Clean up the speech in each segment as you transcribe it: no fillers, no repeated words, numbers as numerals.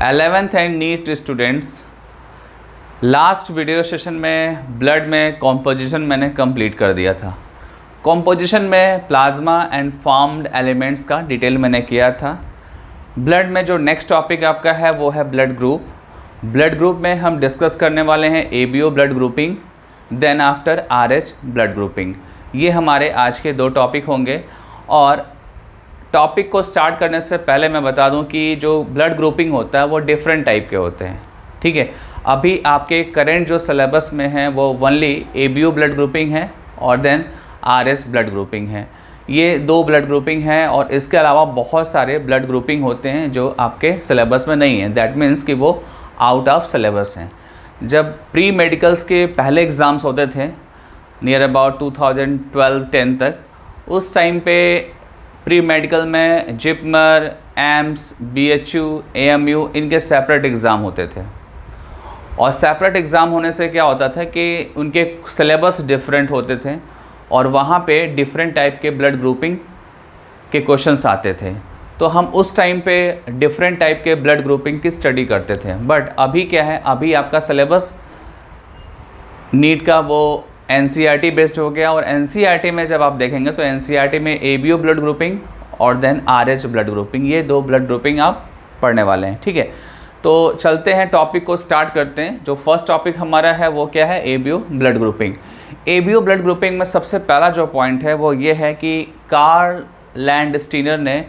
11th and NEET students, last video session में blood में composition मैंने कंप्लीट कर दिया था। कॉम्पोजिशन में प्लाज्मा एंड फॉर्म्ड एलिमेंट्स का डिटेल मैंने किया था। ब्लड में जो नेक्स्ट टॉपिक आपका है वो है ब्लड ग्रुप। ब्लड ग्रुप में हम डिस्कस करने वाले हैं ABO blood grouping, then after RH blood grouping. ये हमारे आज के दो टॉपिक होंगे। और टॉपिक को स्टार्ट करने से पहले मैं बता दूं कि जो ब्लड ग्रुपिंग होता है वो डिफरेंट टाइप के होते हैं। ठीक है, अभी आपके करेंट जो सिलेबस में है वो ओनली एबीओ ब्लड ग्रुपिंग है और देन आरएस ब्लड ग्रुपिंग है। ये दो ब्लड ग्रुपिंग है और इसके अलावा बहुत सारे ब्लड ग्रुपिंग होते हैं जो आपके सिलेबस में नहीं है। दैट मीन्स कि वो आउट ऑफ सिलेबस हैं। जब प्री मेडिकल्स के पहले एग्ज़ाम्स होते थे नियर अबाउट 2012-10 तक, उस टाइम पे प्री मेडिकल में जिपमर, एम्स, बीएचयू, एएमयू इनके सेपरेट एग्ज़ाम होते थे। और सेपरेट एग्ज़ाम होने से क्या होता था कि उनके सिलेबस डिफरेंट होते थे और वहाँ पे डिफरेंट टाइप के ब्लड ग्रुपिंग के क्वेश्चंस आते थे। तो हम उस टाइम पे डिफरेंट टाइप के ब्लड ग्रुपिंग की स्टडी करते थे। बट अभी क्या है, अभी आपका सिलेबस नीट का वो एनसीईआरटी बेस्ड हो गया। और एनसीईआरटी में जब आप देखेंगे तो एनसीईआरटी में एबीओ ब्लड ग्रुपिंग और देन आरएच ब्लड ग्रुपिंग, ये दो ब्लड ग्रुपिंग आप पढ़ने वाले हैं। ठीक है, तो चलते हैं, टॉपिक को स्टार्ट करते हैं। जो फर्स्ट टॉपिक हमारा है वो क्या है, ABO blood grouping. ABO blood grouping में सबसे पहला जो पॉइंट है वो ये है कि कार्ल लैंडस्टीनर ने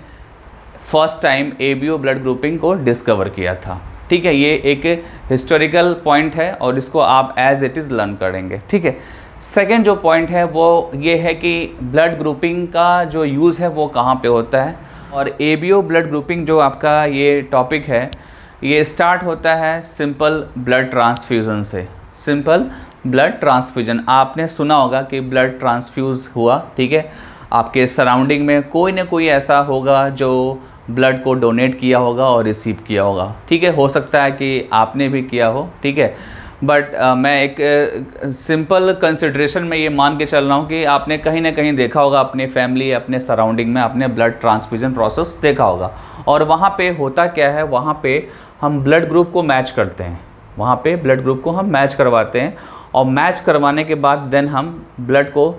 first time ABO blood grouping को डिस्कवर किया था। ठीक है, ये एक हिस्टोरिकल पॉइंट है और इसको आप एज इट इज़ लर्न करेंगे। ठीक है, सेकेंड जो पॉइंट है वो ये है कि ब्लड ग्रुपिंग का जो यूज़ है वो कहाँ पे होता है। और एबीओ ब्लड ग्रुपिंग जो आपका ये टॉपिक है ये स्टार्ट होता है सिंपल ब्लड ट्रांसफ्यूज़न से। सिंपल ब्लड ट्रांसफ्यूजन, आपने सुना होगा कि ब्लड ट्रांसफ्यूज़ हुआ। ठीक है, आपके सराउंडिंग में कोई ना कोई ऐसा होगा जो ब्लड को डोनेट किया होगा और रिसीव किया होगा। ठीक है, हो सकता है कि आपने भी किया हो। ठीक है, बट मैं एक सिंपल कंसिडरेशन में ये मान के चल रहा हूँ कि आपने कहीं ना कहीं देखा होगा अपनी फैमिली, अपने सराउंडिंग में आपने ब्लड ट्रांसफ्यूजन प्रोसेस देखा होगा। और वहाँ पे होता क्या है, वहाँ पे हम ब्लड ग्रुप को मैच करते हैं। वहाँ पे ब्लड ग्रुप को हम मैच करवाते हैं और मैच करवाने के बाद देन हम ब्लड को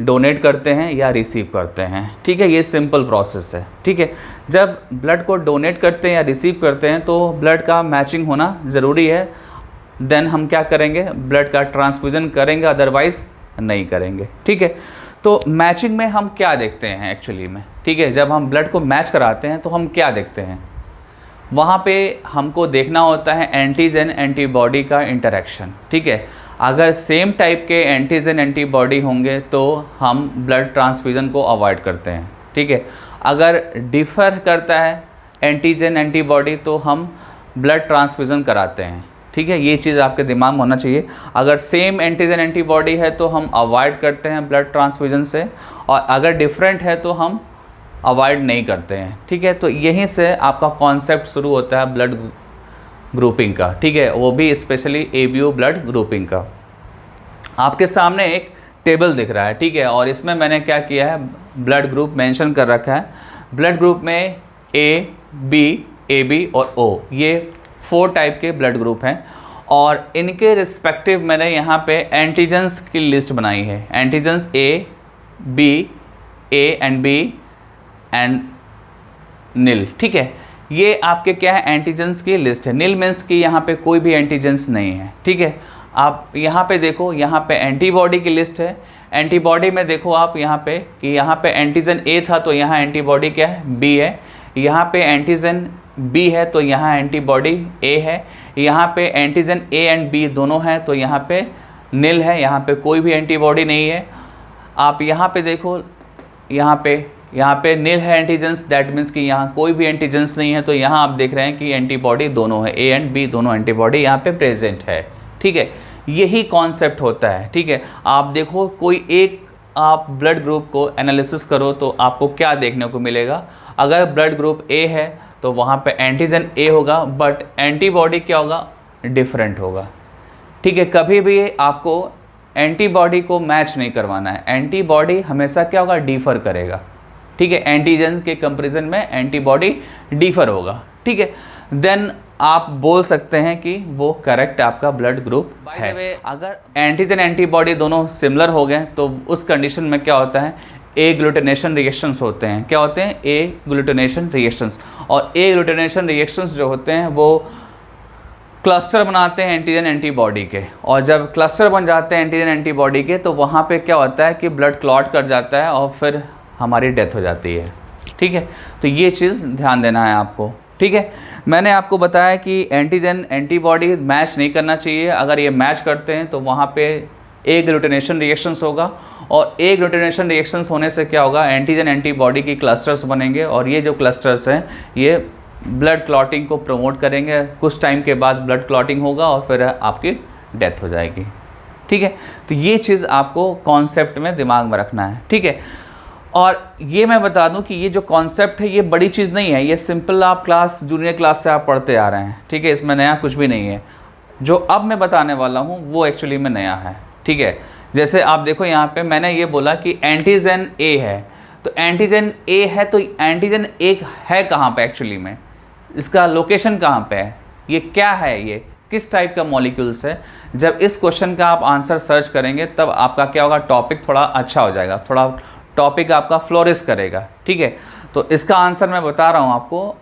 डोनेट करते हैं या रिसीव करते हैं। ठीक है, ये सिंपल प्रोसेस है। ठीक है, जब ब्लड को डोनेट करते हैं या रिसीव करते हैं तो ब्लड का मैचिंग होना ज़रूरी है। देन हम क्या करेंगे, ब्लड का ट्रांसफ्यूज़न करेंगे, अदरवाइज़ नहीं करेंगे। ठीक है, तो मैचिंग में हम क्या देखते हैं एक्चुअली में। ठीक है, जब हम ब्लड को मैच कराते हैं तो हम क्या देखते हैं, वहाँ पे हमको देखना होता है एंटीजन एंटीबॉडी का इंटरेक्शन। ठीक है, अगर सेम टाइप के एंटीजन एंटीबॉडी होंगे तो हम ब्लड ट्रांसफ्यूज़न को अवॉइड करते हैं। ठीक है, अगर डिफ़र करता है एंटीजन एंटीबॉडी तो हम ब्लड ट्रांसफ्यूज़न कराते हैं। ठीक है, ये चीज़ आपके दिमाग में होना चाहिए। अगर सेम एंटीजन एंटीबॉडी है तो हम अवॉइड करते हैं ब्लड ट्रांसफ्यूज़न से, और अगर डिफरेंट है तो हम अवॉइड नहीं करते हैं। ठीक है, तो यहीं से आपका कॉन्सेप्ट शुरू होता है ब्लड ग्रुपिंग का। ठीक है, वो भी स्पेशली एबीओ ब्लड ग्रुपिंग का। आपके सामने एक टेबल दिख रहा है। ठीक है, और इसमें मैंने क्या किया है, ब्लड ग्रुप मेंशन कर रखा है। ब्लड ग्रुप में ए, बी, ए बी और ओ, ये 4 टाइप के ब्लड ग्रुप हैं और इनके रिस्पेक्टिव मैंने यहाँ पे एंटीजन्स की लिस्ट बनाई है। Antigens A, B, A and B and nil. ठीक है, ये आपके क्या है, एंटीजन्स की लिस्ट है। नील मीन्स कि यहाँ पे कोई भी एंटीजन्स नहीं है। ठीक है, आप यहाँ पे देखो, यहाँ पे एंटीबॉडी की लिस्ट है। एंटीबॉडी में देखो आप यहाँ पे कि यहाँ पे एंटीजन ए था तो यहाँ एंटीबॉडी क्या है, बी है। यहाँ पे एंटीजन बी है तो यहाँ एंटीबॉडी ए है। यहाँ पे एंटीजन ए एंड बी दोनों हैं तो यहाँ पे नील है, यहाँ पे कोई भी एंटीबॉडी नहीं है। आप यहाँ पे देखो, यहाँ पे नील है एंटीजन्स, दैट मीन्स कि यहाँ कोई भी एंटीजन्स नहीं है। तो यहाँ आप देख रहे हैं कि एंटीबॉडी दोनों है, ए एंड बी दोनों एंटीबॉडी यहाँ पे प्रेजेंट है। ठीक है, यही कॉन्सेप्ट होता है। ठीक है, आप देखो कोई एक आप ब्लड ग्रुप को एनालिसिस करो तो आपको क्या देखने को मिलेगा। अगर ब्लड ग्रुप ए है तो वहाँ पे एंटीजन ए होगा बट एंटीबॉडी क्या होगा, डिफरेंट होगा। ठीक है, कभी भी आपको एंटीबॉडी को मैच नहीं करवाना है। एंटीबॉडी हमेशा क्या होगा, डिफ़र करेगा। ठीक है, एंटीजन के कंपैरिजन में एंटीबॉडी डिफ़र होगा। ठीक है, देन आप बोल सकते हैं कि वो करेक्ट आपका ब्लड ग्रुप है। अगर एंटीजन एंटीबॉडी दोनों सिमिलर हो गए तो उस कंडीशन में क्या होता है, एग्लूटिनेशन रिएक्शंस होते हैं। क्या होते हैं? Agglutination reactions. और एग्लूटिनेशन रिएक्शंस जो होते हैं वो क्लस्टर बनाते हैं एंटीजन एंटीबॉडी के, और जब क्लस्टर बन जाते हैं एंटीजन एंटीबॉडी के तो वहाँ पे क्या होता है कि ब्लड क्लॉट कर जाता है और फिर हमारी डेथ हो जाती है। ठीक है, तो ये चीज़ ध्यान देना है आपको। ठीक है, मैंने आपको बताया कि एंटीजन एंटीबॉडी मैच नहीं करना चाहिए। अगर ये मैच करते हैं तो वहाँ पे एग्लूटिनेशन रिएक्शंस होगा, और एग्लूटिनेशन रिएक्शंस होने से क्या होगा, एंटीजन एंटीबॉडी की क्लस्टर्स बनेंगे, और ये जो क्लस्टर्स हैं ये ब्लड क्लॉटिंग को प्रमोट करेंगे। कुछ टाइम के बाद ब्लड क्लॉटिंग होगा और फिर आपकी डेथ हो जाएगी। ठीक है, तो ये चीज़ आपको कॉन्सेप्ट में दिमाग में रखना है। ठीक है, और ये मैं बता दूं कि ये जो कॉन्सेप्ट है ये बड़ी चीज़ नहीं है, ये सिंपल आप क्लास जूनियर क्लास से आप पढ़ते आ रहे हैं। ठीक है, इसमें नया कुछ भी नहीं है। जो अब मैं बताने वाला हूँ वो एक्चुअली में नया है। ठीक है, जैसे आप देखो यहाँ पे मैंने ये बोला कि एंटीजन ए है, तो एंटीजन ए है तो एंटीजन ए है कहाँ पे एक्चुअली में, इसका लोकेशन कहाँ पे है, ये क्या है, ये किस टाइप का मॉलिक्यूल्स है। जब इस क्वेश्चन का आप आंसर सर्च करेंगे तब आपका क्या होगा, टॉपिक थोड़ा अच्छा हो जाएगा, थोड़ा टॉपिक आपका फ्लोरिश करेगा। ठीक है, तो इसका आंसर मैं बता रहा हूँ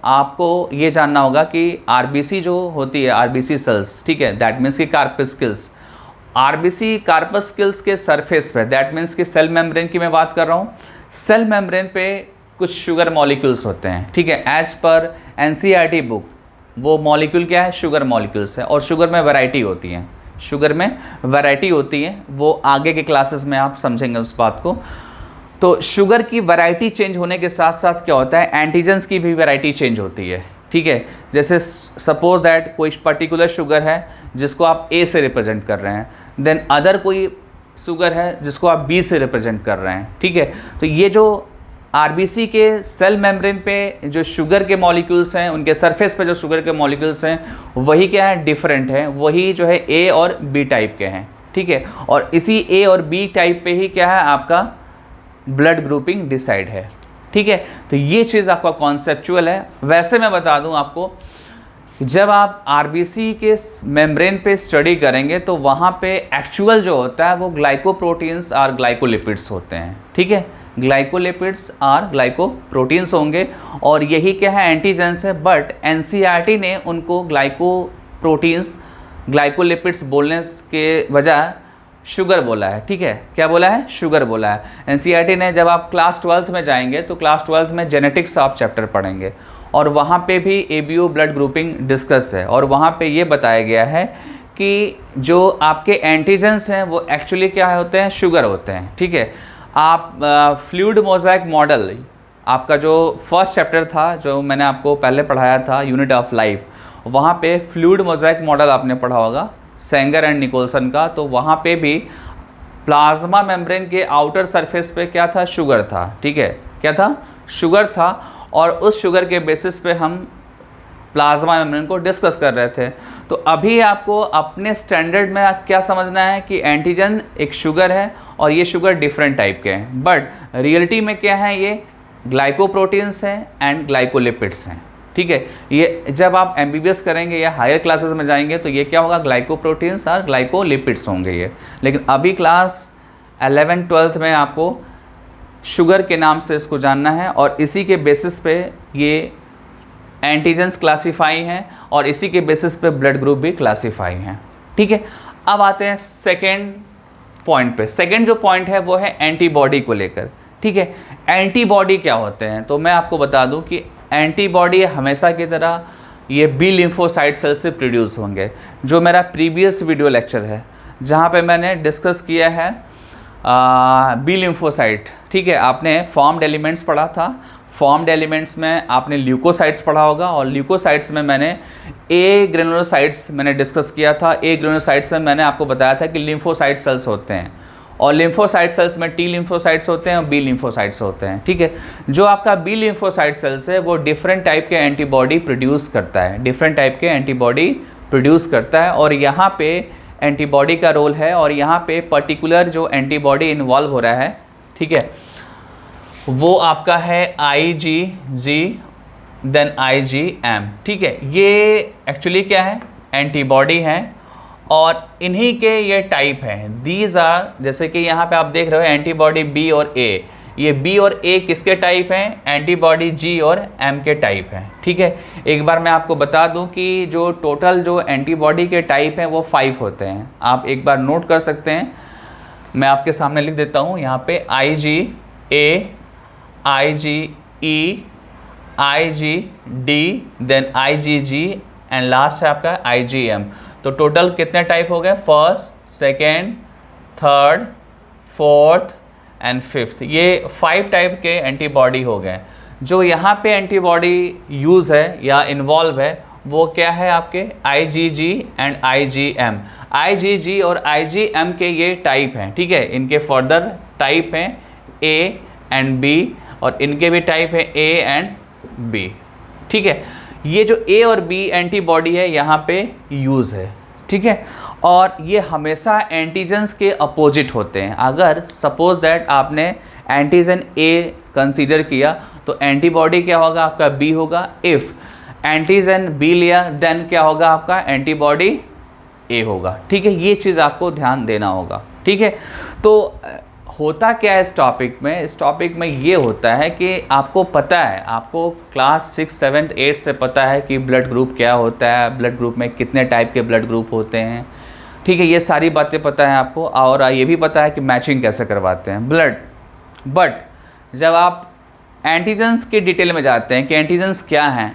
आपको ये जानना होगा कि आरबीसी जो होती है, आरबीसी सेल्स, ठीक है, दैट मीन्स कि कार्पस्किल्स, आरबीसी कार्पस्किल्स के सरफेस पे, दैट मीन्स कि सेल मेम्ब्रेन की मैं बात कर रहा हूँ, सेल मेम्ब्रेन पे कुछ शुगर मॉलिक्यूल्स होते हैं। ठीक है, एज पर एनसीईआरटी बुक वो मॉलिक्यूल क्या है, शुगर मॉलिक्यूल्स है, और शुगर में वैरायटी होती है, शुगर में वैरायटी होती है, वो आगे के क्लासेस में आप समझेंगे उस बात को। तो शुगर की वैरायटी चेंज होने के साथ साथ क्या होता है, एंटीजन्स की भी वैरायटी चेंज होती है। ठीक है, जैसे सपोज दैट कोई पर्टिकुलर शुगर है जिसको आप ए से रिप्रेजेंट कर रहे हैं, देन अदर कोई शुगर है जिसको आप बी से रिप्रेजेंट कर रहे हैं। ठीक है, तो ये जो आरबीसी के सेल मेम्ब्रेन पे जो शुगर के मॉलिक्यूल्स हैं, उनके सरफेस पे जो शुगर के मॉलिक्यूल्स हैं वही क्या है, डिफरेंट है, वही जो है ए और बी टाइप के हैं। ठीक है, और इसी ए और बी टाइप पे ही क्या है, आपका ब्लड ग्रुपिंग डिसाइड है। ठीक है, तो ये चीज़ आपका कॉन्सेप्चुअल है। वैसे मैं बता दूं आपको, जब आप आरबीसी के मेम्ब्रेन पे स्टडी करेंगे तो वहाँ पे एक्चुअल जो होता है वो ग्लाइकोप्रोटीन्स और ग्लाइकोलिपिड्स होते हैं। ठीक है, ग्लाइकोलिपिड्स और ग्लाइकोप्रोटीन्स होंगे, और यही क्या है, एंटीजेंस है। बट एनसीईआरटी ने उनको ग्लाइकोप्रोटीन्स ग्लाइकोलिपिड्स बोलने के बजाय शुगर बोला है। ठीक है, क्या बोला है, शुगर बोला है एनसीईआरटी ने। जब आप क्लास 12th में जाएंगे तो क्लास 12th में जेनेटिक्स आप चैप्टर पढ़ेंगे, और वहाँ पे भी एबीओ ब्लड ग्रुपिंग डिस्कस है, और वहाँ पे ये बताया गया है कि जो आपके एंटीजेंस हैं वो एक्चुअली क्या होते हैं, शुगर होते हैं। ठीक है, आप फ्लूइड मोज़ाइक मॉडल, आपका जो फर्स्ट चैप्टर था जो मैंने आपको पहले पढ़ाया था, यूनिट ऑफ लाइफ, वहाँ पे फ्लूइड मोज़ाइक मॉडल आपने पढ़ा होगा सेंगर एंड निकोलसन का। तो वहाँ पे भी प्लाज्मा मेम्ब्रेन के आउटर सरफेस पे क्या था, शुगर था। ठीक है, क्या था, शुगर था, और उस शुगर के बेसिस पे हम प्लाज्मा मेम्ब्रेन को डिस्कस कर रहे थे। तो अभी आपको अपने स्टैंडर्ड में क्या समझना है कि एंटीजन एक शुगर है और ये शुगर डिफरेंट टाइप के हैं, बट रियलिटी में क्या है, ये ग्लाइकोप्रोटीन्स हैं एंड ग्लाइकोलिपिड्स हैं। ठीक है, ये जब आप एमबीबीएस करेंगे या हायर क्लासेस में जाएंगे तो ये क्या होगा, ग्लाइकोप्रोटीन्स और ग्लाइकोलिपिड्स होंगे ये। लेकिन अभी क्लास 11th-12th में आपको शुगर के नाम से इसको जानना है, और इसी के बेसिस पे ये एंटीजेंस क्लासीफाई हैं, और इसी के बेसिस पे ब्लड ग्रुप भी क्लासीफाई हैं। ठीक है, अब आते हैं सेकेंड पॉइंट पे। सेकेंड जो पॉइंट है वो है एंटीबॉडी को लेकर। ठीक है, एंटीबॉडी क्या होते हैं, तो मैं आपको बता दूं कि एंटीबॉडी हमेशा की तरह ये बी लिम्फोसाइट सेल से प्रोड्यूस होंगे। जो मेरा प्रीवियस वीडियो लेक्चर है जहाँ पे मैंने डिस्कस किया है बी लिम्फोसाइट। ठीक है, आपने फॉर्म्ड एलिमेंट्स पढ़ा था, फॉर्म्ड एलिमेंट्स में आपने ल्यूकोसाइट्स पढ़ा होगा, और ल्यूकोसाइट्स में मैंने ए ग्रेनुलोसाइट्स मैंने डिस्कस किया था। ए ग्रेनुलोसाइट्स में मैंने आपको बताया था कि लिम्फोसाइट सेल्स होते हैं, और लिम्फोसाइट सेल्स में टी लिम्फोसाइट्स होते हैं और बी लिम्फोसाइट्स होते हैं। ठीक है, जो आपका बी लिम्फोसाइट सेल्स है वो डिफरेंट टाइप के एंटीबॉडी प्रोड्यूस करता है, डिफरेंट टाइप के एंटीबॉडी प्रोड्यूस करता है, और यहाँ पे एंटीबॉडी का रोल है, और यहाँ पे पर्टिकुलर जो एंटीबॉडी इन्वॉल्व हो रहा है, ठीक है, वो आपका है IgG देन IgM। ठीक है, ये एक्चुअली क्या है, एंटीबॉडी है और इन्हीं के ये टाइप हैं। दीज आर, जैसे कि यहाँ पे आप देख रहे हो एंटीबॉडी B और A, ये B और A किसके टाइप हैं, एंटीबॉडी G और M के टाइप हैं। ठीक है, एक बार मैं आपको बता दूं कि जो टोटल जो एंटीबॉडी के टाइप हैं वो 5 होते हैं। आप एक बार नोट कर सकते हैं, मैं आपके सामने लिख देता हूँ यहाँ पे IgA, IgE, IgD, then IgG and last है आपका IgM। तो टोटल कितने टाइप हो गए, first, second, third, fourth and fifth, ये 5 टाइप के एंटीबॉडी हो गए। जो यहाँ पे एंटीबॉडी यूज़ है या इन्वॉल्व है वो क्या है आपके IgG एंड IgM। IgG और IgM के ये टाइप हैं। ठीक है, इनके फर्दर टाइप हैं A एंड B और इनके भी टाइप है A एंड B। ठीक है, ये जो A और B एंटीबॉडी है यहाँ पे यूज़ है। ठीक है, और ये हमेशा एंटीजन्स के अपोजिट होते हैं। अगर सपोज दैट आपने एंटीजन A कंसीडर किया तो एंटीबॉडी क्या होगा आपका B होगा। इफ़ एंटीजन B लिया देन क्या होगा आपका एंटीबॉडी A होगा। ठीक है, ये चीज़ आपको ध्यान देना होगा। ठीक है, तो होता क्या है इस टॉपिक में, इस टॉपिक में ये होता है कि आपको पता है, आपको क्लास 6, 7, 8 से पता है कि ब्लड ग्रुप क्या होता है, ब्लड ग्रुप में कितने टाइप के ब्लड ग्रुप होते हैं। ठीक है, ये सारी बातें पता है आपको और ये भी पता है कि मैचिंग कैसे करवाते हैं ब्लड। बट जब आप एंटीजन्स के डिटेल में जाते हैं कि एंटीजन्स क्या हैं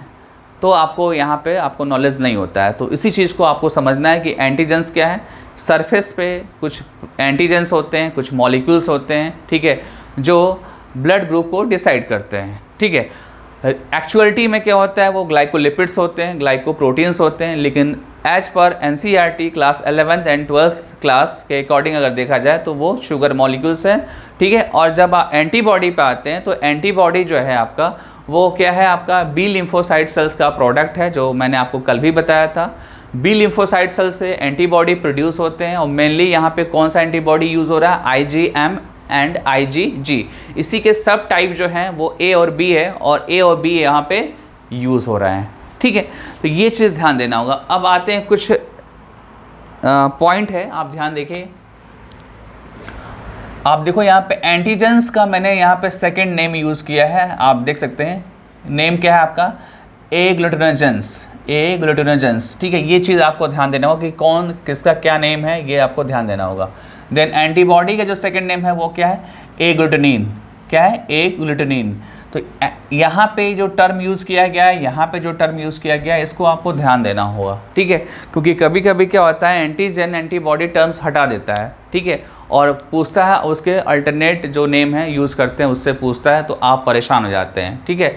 तो आपको यहाँ पे आपको नॉलेज नहीं होता है। तो इसी चीज़ को आपको समझना है कि एंटीजन्स क्या है। सरफेस पे कुछ एंटीजन्स होते हैं, कुछ मॉलिक्यूल्स होते हैं। ठीक है, जो ब्लड ग्रुप को डिसाइड करते हैं। ठीक है, एक्चुअलिटी में क्या होता है वो ग्लाइकोलिपिड्स होते हैं, ग्लाइकोप्रोटीन्स होते हैं। लेकिन एज पर NCERT class 11th and 12th class के अकॉर्डिंग अगर देखा जाए तो वो शुगर मॉलिक्यूल्स हैं। ठीक है, और जब आप एंटीबॉडी पे आते हैं तो एंटीबॉडी जो है आपका वो क्या है, आपका B लिम्फोसाइट सेल्स का प्रोडक्ट है, जो मैंने आपको कल भी बताया था। B लिम्फोसाइट सेल से एंटीबॉडी प्रोड्यूस होते हैं और मेनली यहाँ पे कौन सा एंटीबॉडी यूज़ हो रहा है, IgM एंड IgG। इसी के सब टाइप जो हैं वो A और B है और A और B यहाँ पे यूज़ हो रहा है। ठीक है, तो ये चीज़ ध्यान देना होगा। अब आते हैं कुछ पॉइंट है, आप ध्यान देखिए। आप देखो यहाँ पे एंटीजेंस का मैंने यहाँ पे सेकेंड नेम यूज़ किया है, आप देख सकते हैं। नेम क्या है आपका, एग्लूटिनोजेंस, एग्लूटिनोजेंस। ठीक है, ये चीज़ आपको ध्यान देना होगा कि कौन किसका क्या नेम है, ये आपको ध्यान देना होगा। देन एंटीबॉडी का जो सेकंड नेम है वो क्या है, एग्लूटिनिन। क्या है, एग्लूटिनिन। तो यहाँ पे जो टर्म यूज़ किया गया है, यहाँ पे जो टर्म यूज़ किया गया है, इसको आपको ध्यान देना होगा। ठीक है, क्योंकि कभी कभी क्या होता है एंटीजन एंटीबॉडी टर्म्स हटा देता है। ठीक है, और पूछता है उसके अल्टरनेट जो नेम है यूज़ करते हैं उससे पूछता है, तो आप परेशान हो जाते हैं। ठीक है,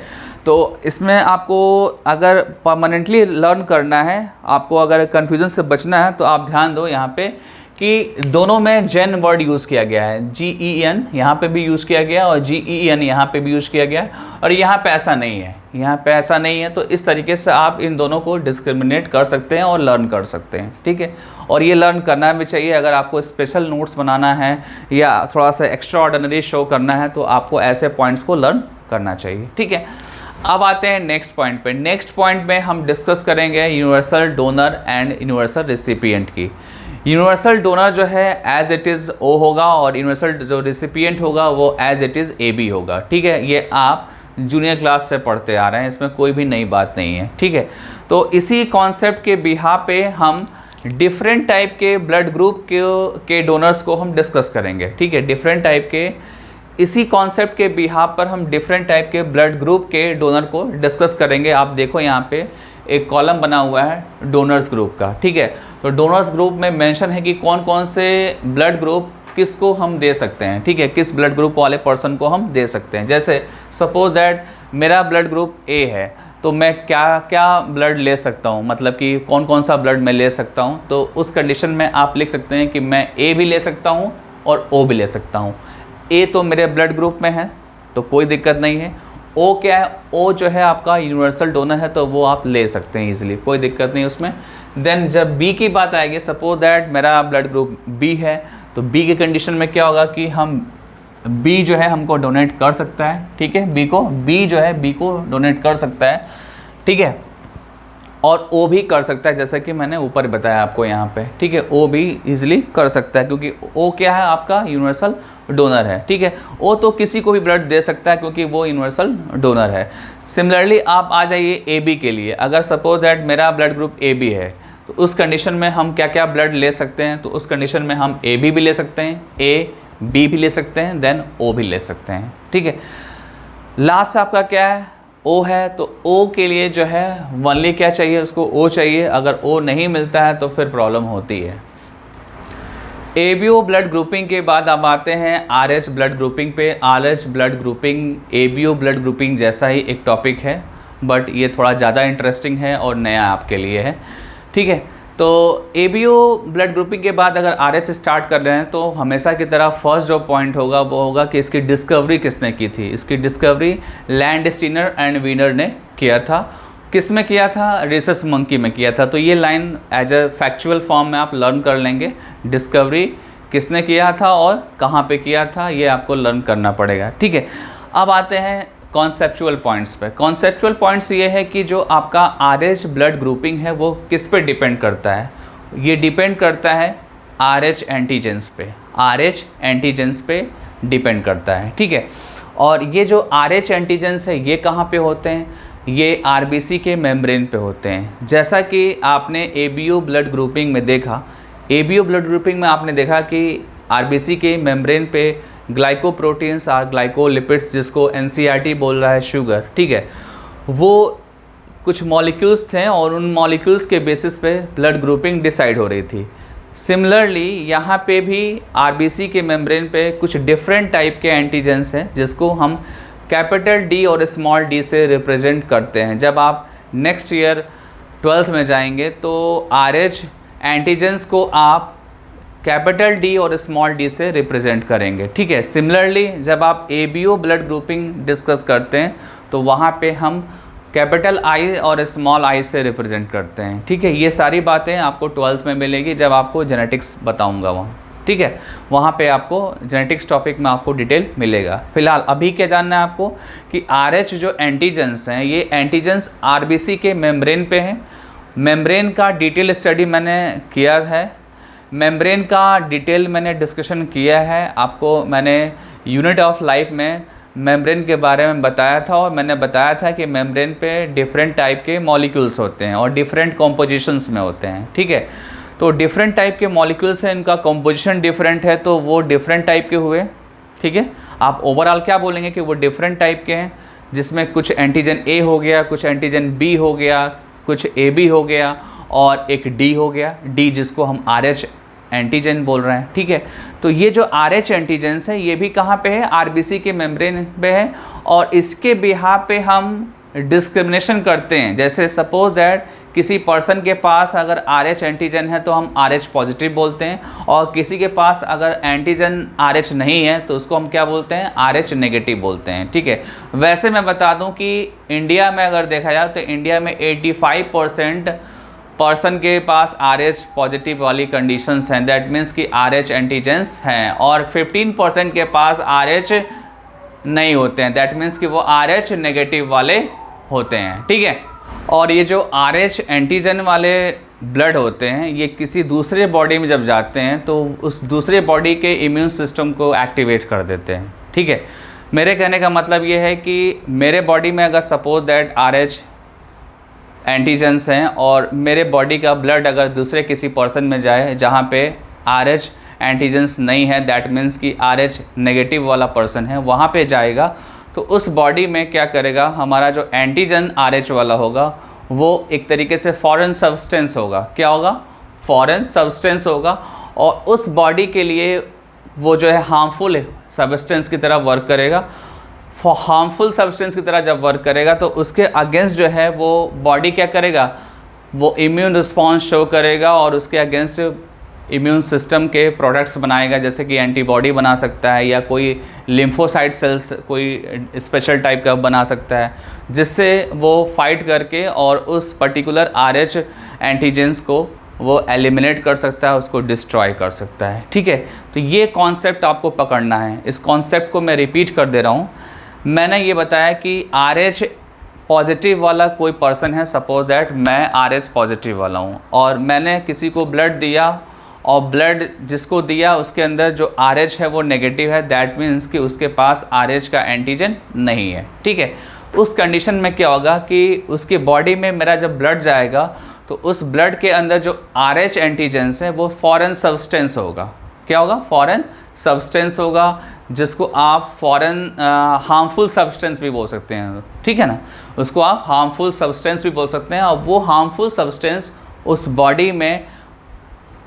तो इसमें आपको अगर परमानेंटली लर्न करना है, आपको अगर कन्फ्यूज़न से बचना है तो आप ध्यान दो यहाँ पे कि दोनों में जेन वर्ड यूज़ किया गया है। GEN यहाँ पे भी यूज़ किया गया और GEN यहाँ पे भी यूज़ किया गया, और यहाँ पे ऐसा नहीं है, यहाँ पे ऐसा नहीं है। तो इस तरीके से आप इन दोनों को डिस्क्रिमिनेट कर सकते हैं और लर्न कर सकते हैं। ठीक है, और ये लर्न करना भी चाहिए। अगर आपको स्पेशल नोट्स बनाना है या थोड़ा सा एक्स्ट्रा ऑर्डिनरी शो करना है तो आपको ऐसे पॉइंट्स को लर्न करना चाहिए। ठीक है, अब आते हैं नेक्स्ट पॉइंट पे। नेक्स्ट पॉइंट में हम डिस्कस करेंगे universal donor and universal recipient की। यूनिवर्सल डोनर जो है एज इट इज़ O होगा और यूनिवर्सल जो रिसिपिएंट होगा वो एज इट इज़ AB होगा। ठीक है, ये आप जूनियर क्लास से पढ़ते आ रहे हैं, इसमें कोई भी नई बात नहीं है। ठीक है, तो इसी कॉन्सेप्ट के बिहाफ पे हम डिफरेंट टाइप के ब्लड ग्रुप के डोनर्स को हम डिस्कस करेंगे। ठीक है, डिफरेंट टाइप के, इसी कॉन्सेप्ट के बिहाफ पर हम डिफरेंट टाइप के ब्लड ग्रुप के डोनर को डिस्कस करेंगे। आप देखो यहाँ पे एक कॉलम बना हुआ है डोनर्स ग्रुप का। ठीक है, तो डोनर्स ग्रुप में मेंशन है कि कौन कौन से ब्लड ग्रुप किसको हम दे सकते हैं। ठीक है, किस ब्लड ग्रुप वाले पर्सन को हम दे सकते हैं। जैसे सपोज दैट मेरा ब्लड ग्रुप A है, तो मैं क्या क्या ब्लड ले सकता हूँ, मतलब कि कौन कौन सा ब्लड मैं ले सकता हूँ। तो उस कंडीशन में आप लिख सकते हैं कि मैं A भी ले सकता हूँ और O भी ले सकता हूँ। A तो मेरे ब्लड ग्रुप में है तो कोई दिक्कत नहीं है। O क्या है, O जो है आपका यूनिवर्सल डोनर है, तो वो आप ले सकते हैं ईजिली, कोई दिक्कत नहीं उसमें। देन जब B की बात आएगी, सपोज दैट मेरा ब्लड ग्रुप B है, तो B की कंडीशन में क्या होगा कि हम B जो है हमको डोनेट कर सकता है। ठीक है, B जो है B को डोनेट कर सकता है। ठीक है। और ओ भी कर सकता है, जैसा कि मैंने ऊपर बताया आपको यहाँ पे, ठीक है। ओ भी इजीली कर सकता है क्योंकि ओ क्या है, आपका यूनिवर्सल डोनर है, ठीक है। ओ तो किसी को भी ब्लड दे सकता है क्योंकि वो यूनिवर्सल डोनर है। सिमिलरली आप आ जाइए ए बी के लिए। अगर सपोज दैट मेरा ब्लड ग्रुप ए बी है तो उस कंडीशन में हम क्या क्या ब्लड ले सकते हैं, तो उस कंडीशन में हम ए बी भी ले सकते हैं, ए बी भी ले सकते हैं, देन ओ भी ले सकते हैं, ठीक है। लास्ट आपका क्या है, ओ है, तो ओ के लिए जो है वनली क्या चाहिए, उसको ओ चाहिए। अगर ओ नहीं मिलता है तो फिर प्रॉब्लम होती है। एबीओ ब्लड ग्रुपिंग के बाद अब आते हैं आरएच ब्लड ग्रुपिंग पे। RH blood grouping ABO blood grouping जैसा ही एक टॉपिक है, बट ये थोड़ा ज़्यादा इंटरेस्टिंग है और नया आपके लिए है, ठीक है। तो एबीओ ब्लड ग्रुपिंग के बाद अगर आरएच स्टार्ट कर रहे हैं तो हमेशा की तरह फर्स्ट जो पॉइंट होगा वो होगा कि इसकी डिस्कवरी किसने की थी। इसकी डिस्कवरी लैंडस्टीनर एंड वीनर ने किया था। किस में किया था, रेसस मंकी में किया था। तो ये line as a factual form में आप लर्न कर लेंगे। डिस्कवरी किसने किया था और कहाँ पे किया था, ये आपको लर्न करना पड़ेगा, ठीक है। अब आते हैं कॉन्सेप्चुअल पॉइंट्स पे। कॉन्सेप्चुअल पॉइंट्स ये है कि जो आपका आरएच ब्लड ग्रुपिंग है वो किस पे डिपेंड करता है। ये डिपेंड करता है आरएच एंटीजेंस पे। आरएच एंटीजेंस पे डिपेंड करता है, ठीक है। और ये जो आरएच एंटीजेंस है ये कहाँ पे होते हैं, ये आरबीसी के मेम्ब्रेन पे होते हैं। जैसा कि आपने एबीओ ब्लड ग्रुपिंग में देखा, एबीओ ब्लड ग्रुपिंग में आपने देखा कि आरबीसी के मेम्ब्रेन पे ग्लाइकोप्रोटीन्स और ग्लाइकोलिपिड्स, जिसको एनसीईआरटी बोल रहा है शुगर, ठीक है, वो कुछ मॉलिक्यूल्स थे और उन मॉलिक्यूल्स के बेसिस पे ब्लड ग्रुपिंग डिसाइड हो रही थी। सिमिलरली यहाँ पे भी आरबीसी के मेम्ब्रेन पे कुछ डिफरेंट टाइप के एंटीजेंस हैं जिसको हम कैपिटल डी और स्मॉल डी से रिप्रेजेंट करते हैं। जब आप नेक्स्ट ईयर 12th में जाएंगे तो आरएच एंटीजेंस को आप कैपिटल डी और स्मॉल डी से रिप्रेजेंट करेंगे, ठीक है। सिमिलरली जब आप एबीओ ब्लड ग्रुपिंग डिस्कस करते हैं तो वहाँ पे हम कैपिटल आई और स्मॉल आई से रिप्रेजेंट करते हैं, ठीक है। ये सारी बातें आपको 12th में मिलेगी जब आपको जेनेटिक्स बताऊंगा वहाँ, ठीक है। वहाँ पे आपको जेनेटिक्स टॉपिक में आपको डिटेल मिलेगा। फिलहाल अभी क्या जानना है आपको कि आरएच जो एंटीजेंस हैं ये एंटीजेंस आरबीसी के मेम्ब्रेन पे हैं। मेम्ब्रेन का डिटेल स्टडी मैंने किया है, मेम्ब्रेन का डिटेल मैंने डिस्कशन किया है। आपको मैंने यूनिट ऑफ लाइफ में मेम्ब्रेन के बारे में बताया था और मैंने बताया था कि मेम्ब्रेन पे डिफरेंट टाइप के मॉलिक्यूल्स होते हैं और डिफरेंट कॉम्पोजिशंस में होते हैं, ठीक है। तो डिफरेंट टाइप के मॉलिक्यूल्स हैं, इनका कॉम्पोजिशन डिफरेंट है तो वो डिफरेंट टाइप के हुए, ठीक है। आप ओवरऑल क्या बोलेंगे कि वो डिफरेंट टाइप के हैं, जिसमें कुछ एंटीजन ए हो गया, कुछ एंटीजन बी हो गया, कुछ ए बी हो गया और एक डी हो गया, डी जिसको हम आरएच एंटीजन बोल रहे हैं, ठीक है। तो ये जो आरएच एंटीजेंस है ये भी कहाँ पे है, आरबीसी के मेम्ब्रेन पे है और इसके बिहाफ पे हम डिस्क्रिमिनेशन करते हैं। जैसे सपोज दैट किसी पर्सन के पास अगर आरएच एंटीजन है तो हम आरएच पॉजिटिव बोलते हैं और किसी के पास अगर एंटीजन आरएच नहीं है तो उसको हम क्या बोलते हैं, आरएच नेगेटिव बोलते हैं, ठीक है। वैसे मैं बता दूं कि इंडिया में अगर देखा जाए तो इंडिया में 85% पर्सन के पास आरएच पॉजिटिव वाली कंडीशंस हैं, दैट मीन्स कि आरएच एंटीजेंस हैं, और 15% के पास आरएच नहीं होते हैं, दैट मीन्स कि वो आरएच नेगेटिव वाले होते हैं, ठीक है। और ये जो आरएच एंटीजन वाले ब्लड होते हैं ये किसी दूसरे बॉडी में जब जाते हैं तो उस दूसरे बॉडी के इम्यून सिस्टम को एक्टिवेट कर देते हैं, ठीक है। मेरे कहने का मतलब ये है कि मेरे बॉडी में अगर सपोज दैट आरएच एंटीजेंस हैं और मेरे बॉडी का ब्लड अगर दूसरे किसी पर्सन में जाए जहाँ पे आरएच एंटीजेंस नहीं है, दैट मीन्स कि आरएच नेगेटिव वाला पर्सन है, वहाँ पे जाएगा तो उस बॉडी में क्या करेगा, हमारा जो एंटीजन आरएच वाला होगा वो एक तरीके से फॉरेन सब्सटेंस होगा। क्या होगा, फॉरेन सब्सटेंस होगा और उस बॉडी के लिए वो जो है हार्मफुल सब्सटेंस की तरह वर्क करेगा। हार्मफुल सब्सटेंस की तरह जब वर्क करेगा तो उसके अगेंस्ट जो है वो बॉडी क्या करेगा, वो इम्यून रिस्पॉन्स शो करेगा और उसके अगेंस्ट इम्यून सिस्टम के प्रोडक्ट्स बनाएगा, जैसे कि एंटीबॉडी बना सकता है या कोई लिम्फोसाइट सेल्स कोई स्पेशल टाइप का बना सकता है, जिससे वो फाइट करके और उस पर्टिकुलर आरएच एंटीजेंस को वो एलिमिनेट कर सकता है, उसको डिस्ट्रॉय कर सकता है, ठीक है। तो ये कॉन्सेप्ट आपको पकड़ना है। इस कॉन्सेप्ट को मैं रिपीट कर दे रहा हूँ। मैंने ये बताया कि आरएच पॉजिटिव वाला कोई पर्सन है, सपोज दैट मैं RH पॉजिटिव वाला हूँ और मैंने किसी को ब्लड दिया और ब्लड जिसको दिया उसके अंदर जो RH है वो नेगेटिव है, दैट मीन्स कि उसके पास RH का एंटीजन नहीं है। ठीक है, उस कंडीशन में क्या होगा कि उसकी बॉडी में मेरा जब ब्लड जाएगा तो उस ब्लड के अंदर जो RH एंटीजेंस है वो फॉरेन सब्सटेंस होगा। क्या होगा? फॉरेन सब्सटेंस होगा, जिसको आप फॉरेन हार्मफुल सब्सटेंस भी बोल सकते हैं। ठीक है ना, उसको आप हार्मफुल सब्सटेंस भी बोल सकते हैं। और वो हार्मफुल सब्सटेंस उस बॉडी में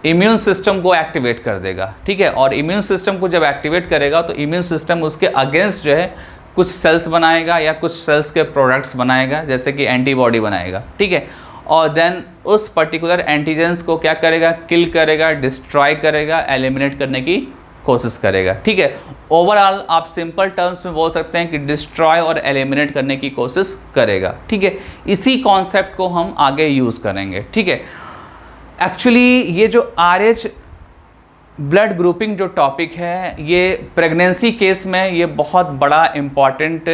इम्यून सिस्टम को एक्टिवेट कर देगा। ठीक है, और इम्यून सिस्टम को जब एक्टिवेट करेगा तो इम्यून सिस्टम उसके अगेंस्ट जो है कुछ सेल्स बनाएगा या कुछ सेल्स के प्रोडक्ट्स बनाएगा, जैसे कि एंटीबॉडी बनाएगा। ठीक है, और देन उस पर्टिकुलर एंटीजेंस को क्या करेगा? किल करेगा, डिस्ट्रॉय करेगा, एलिमिनेट करने की कोशिश करेगा। ठीक है, ओवरऑल आप सिंपल टर्म्स में बोल सकते हैं कि डिस्ट्रॉय और एलिमिनेट करने की कोशिश करेगा। ठीक है, इसी कॉन्सेप्ट को हम आगे यूज़ करेंगे। ठीक है, एक्चुअली ये जो RH ब्लड ग्रुपिंग जो टॉपिक है ये प्रेगनेंसी केस में ये बहुत बड़ा इम्पॉर्टेंट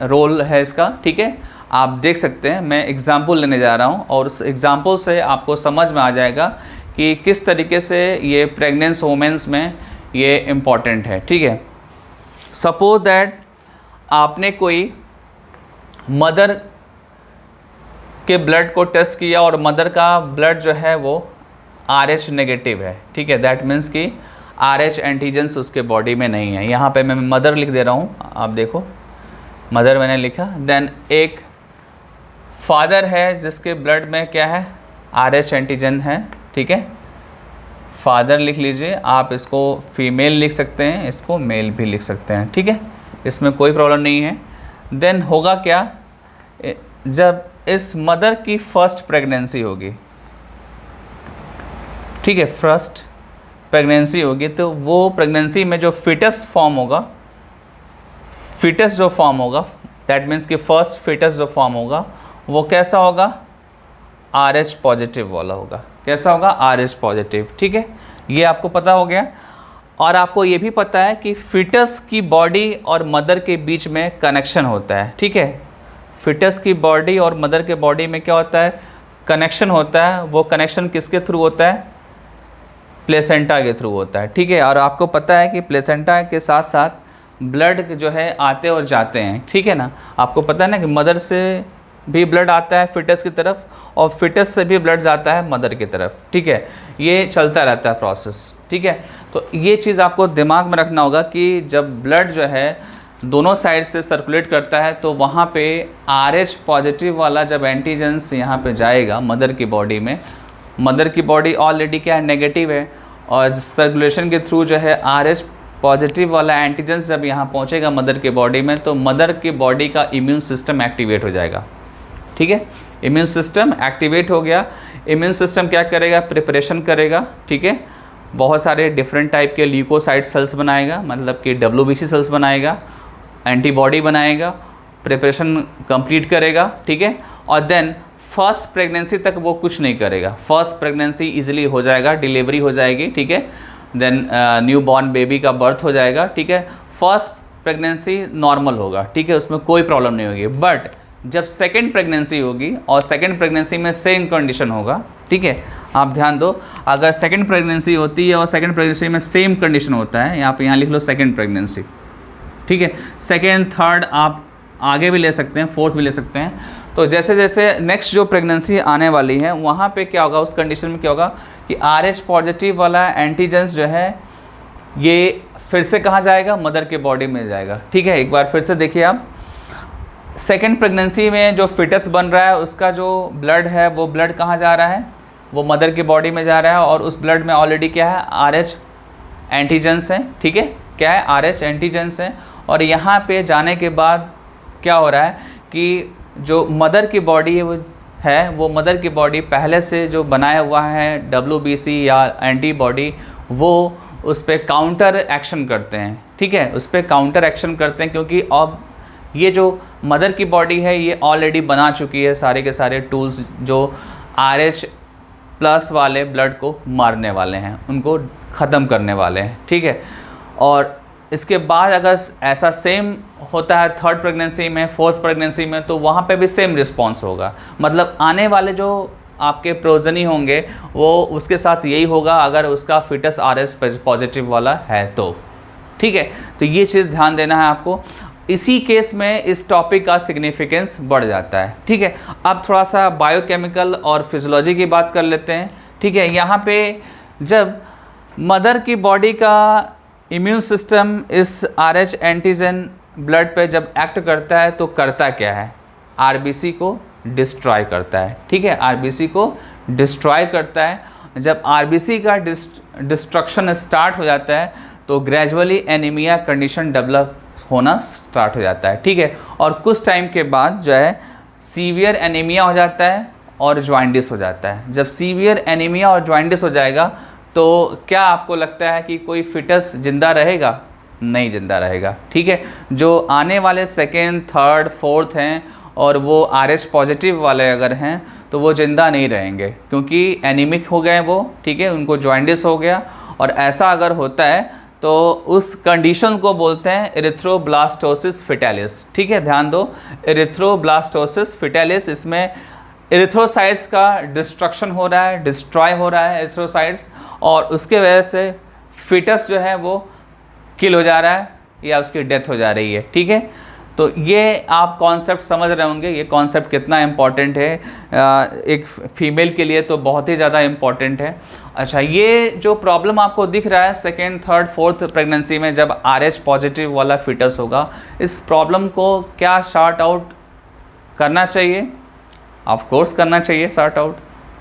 रोल है इसका। ठीक है, आप देख सकते हैं, मैं एग्ज़ाम्पल लेने जा रहा हूँ और उस एग्ज़ाम्पल से आपको समझ में आ जाएगा कि किस तरीके से ये प्रेग्नेंस वोमेंस में ये इम्पॉर्टेंट है। ठीक है, सपोज दैट आपने कोई मदर के ब्लड को टेस्ट किया और मदर का ब्लड जो है वो RH नेगेटिव है। ठीक है, दैट मीन्स कि RH एंटीजेंस उसके बॉडी में नहीं है। यहाँ पे मैं मदर लिख दे रहा हूँ, आप देखो मदर मैंने लिखा। देन एक फादर है जिसके ब्लड में क्या है? RH एंटीजन है। ठीक है, फादर लिख लीजिए, आप इसको फीमेल लिख सकते हैं, इसको मेल भी लिख सकते हैं। ठीक है, इसमें कोई प्रॉब्लम नहीं है। देन होगा क्या? जब इस मदर की फर्स्ट प्रेगनेंसी होगी, ठीक है, फर्स्ट प्रेगनेंसी होगी, तो वो प्रेगनेंसी में जो फीटस फॉर्म होगा, फीटस जो फॉर्म होगा, दैट मीन्स कि फर्स्ट फीटस जो फॉर्म होगा वो कैसा होगा? RH पॉजिटिव वाला होगा। कैसा होगा? RH positive. ठीक है, ये आपको पता हो गया। और आपको ये भी पता है कि फीटस की बॉडी और मदर के बीच में कनेक्शन होता है। ठीक है, फीटस की बॉडी और मदर के बॉडी में क्या होता है? कनेक्शन होता है। वो कनेक्शन किसके थ्रू होता है? प्लेसेंटा के थ्रू होता है। ठीक है, और आपको पता है कि प्लेसेंटा के साथ साथ ब्लड जो है आते और जाते हैं। ठीक है ना, आपको पता है ना कि मदर से भी ब्लड आता है फिटस की तरफ और फिटस से भी ब्लड जाता है मदर की तरफ। ठीक है, ये चलता रहता है प्रोसेस। ठीक है, तो ये चीज़ आपको दिमाग में रखना होगा कि जब ब्लड जो है दोनों साइड से सर्कुलेट करता है तो वहाँ पे RH पॉजिटिव वाला जब एंटीजेंस यहाँ पे जाएगा मदर की बॉडी में, मदर की बॉडी ऑलरेडी क्या है? नेगेटिव है, और सर्कुलेशन के थ्रू जो है RH पॉजिटिव वाला एंटीजेंस जब यहाँ पहुँचेगा मदर की बॉडी में तो मदर की बॉडी का इम्यून सिस्टम एक्टिवेट हो जाएगा। ठीक है, इम्यून सिस्टम एक्टिवेट हो गया। इम्यून सिस्टम क्या करेगा? प्रिपरेशन करेगा। ठीक है, बहुत सारे डिफरेंट टाइप के ल्यूकोसाइट सेल्स बनाएगा, मतलब कि WBC सेल्स बनाएगा, एंटीबॉडी बनाएगा, प्रिपरेशन कंप्लीट करेगा। ठीक है, और देन फर्स्ट प्रेगनेंसी तक वो कुछ नहीं करेगा। फर्स्ट प्रेगनेंसी इजीली हो जाएगा, डिलीवरी हो जाएगी। ठीक है, देन न्यू बॉर्न बेबी का बर्थ हो जाएगा। ठीक है, फर्स्ट प्रेगनेंसी नॉर्मल होगा। ठीक है, उसमें कोई प्रॉब्लम नहीं होगी। बट जब सेकेंड प्रेगनेंसी होगी और सेकेंड प्रेगनेंसी में सेम कंडीशन होगा। ठीक है, आप ध्यान दो, अगर सेकेंड प्रेगनेंसी होती है और सेकेंड प्रेगनेंसी में सेम कंडीशन होता है, यहाँ लिख लो सेकेंड प्रेगनेंसी। ठीक है, सेकेंड, थर्ड आप आगे भी ले सकते हैं, फोर्थ भी ले सकते हैं। तो जैसे जैसे नेक्स्ट जो प्रेगनेंसी आने वाली है वहाँ पे क्या होगा? उस कंडीशन में क्या होगा कि RH पॉजिटिव वाला एंटीजेंस जो है ये फिर से कहाँ जाएगा? मदर के बॉडी में जाएगा। ठीक है, एक बार फिर से देखिए आप, सेकेंड प्रेगनेंसी में जो फिटस बन रहा है उसका जो ब्लड है वो ब्लड कहाँ जा रहा है? वो मदर की बॉडी में जा रहा है, और उस ब्लड में ऑलरेडी क्या है? RH एंटीजेंस है। ठीक है, क्या है? RH एंटीजेंस है। और यहाँ पे जाने के बाद क्या हो रहा है कि जो मदर की बॉडी है वो मदर की बॉडी पहले से जो बनाया हुआ है WBC या एंटीबॉडी, वो उस पर काउंटर एक्शन करते हैं। ठीक है, उस पर काउंटर एक्शन करते हैं क्योंकि अब ये जो मदर की बॉडी है ये ऑलरेडी बना चुकी है सारे के सारे टूल्स जो RH प्लस वाले ब्लड को मारने वाले हैं, उनको ख़त्म करने वाले हैं। ठीक है, और इसके बाद अगर ऐसा सेम होता है थर्ड प्रेगनेंसी में, फोर्थ प्रेगनेंसी में, तो वहाँ पे भी सेम रिस्पॉन्स होगा। मतलब आने वाले जो आपके प्रोजनी होंगे वो उसके साथ यही होगा अगर उसका फिटस आरएच पॉजिटिव वाला है तो, ठीक है। तो ये चीज़ ध्यान देना है आपको। इसी केस में इस टॉपिक का सिग्निफिकेंस बढ़ जाता है, ठीक है। अब थोड़ा सा बायोकेमिकल और फिजियोलॉजी की बात कर लेते हैं, ठीक है। यहाँ पे जब मदर की बॉडी का इम्यून सिस्टम इस आरएच एंटीजन ब्लड पे जब एक्ट करता है तो करता क्या है, आरबीसी को डिस्ट्रॉय करता है, ठीक है। आरबीसी को डिस्ट्रॉय करता है। जब आरबीसी का डिस्ट्रक्शन स्टार्ट हो जाता है तो ग्रेजुअली एनीमिया कंडीशन डेवलप होना स्टार्ट हो जाता है, ठीक है। और कुछ टाइम के बाद जो है सीवियर एनीमिया हो जाता है और जॉइंडिस हो जाता है। जब सीवियर एनीमिया और जॉइंडिस हो जाएगा तो क्या आपको लगता है कि कोई फिटस जिंदा रहेगा? नहीं जिंदा रहेगा, ठीक है। जो आने वाले सेकेंड, थर्ड, फोर्थ हैं और वो आरएच पॉजिटिव वाले अगर हैं तो वो ज़िंदा नहीं रहेंगे क्योंकि एनीमिक हो गए वो, ठीक है, उनको जॉइंडिस हो गया। और ऐसा अगर होता है तो उस कंडीशन को बोलते हैं एरिथ्रोब्लास्टोसिस फिटालिस, ठीक है। ध्यान दो, एरिथ्रोब्लास्टोसिस फिटालिस, इसमें एरिथ्रोसाइट्स का डिस्ट्रक्शन हो रहा है, डिस्ट्रॉय हो रहा है एरिथ्रोसाइट्स, और उसके वजह से फिटस जो है वो किल हो जा रहा है या उसकी डेथ हो जा रही है, ठीक है। तो ये आप कॉन्सेप्ट समझ रहे होंगे, ये कॉन्सेप्ट कितना इम्पॉर्टेंट है एक फीमेल के लिए, तो बहुत ही ज़्यादा इम्पॉर्टेंट है। अच्छा, ये जो प्रॉब्लम आपको दिख रहा है सेकेंड, थर्ड, फोर्थ प्रेगनेंसी में जब आरएच पॉजिटिव वाला फिटस होगा, इस प्रॉब्लम को क्या सॉर्ट आउट करना चाहिए? ऑफ कोर्स करना चाहिए सॉर्ट आउट,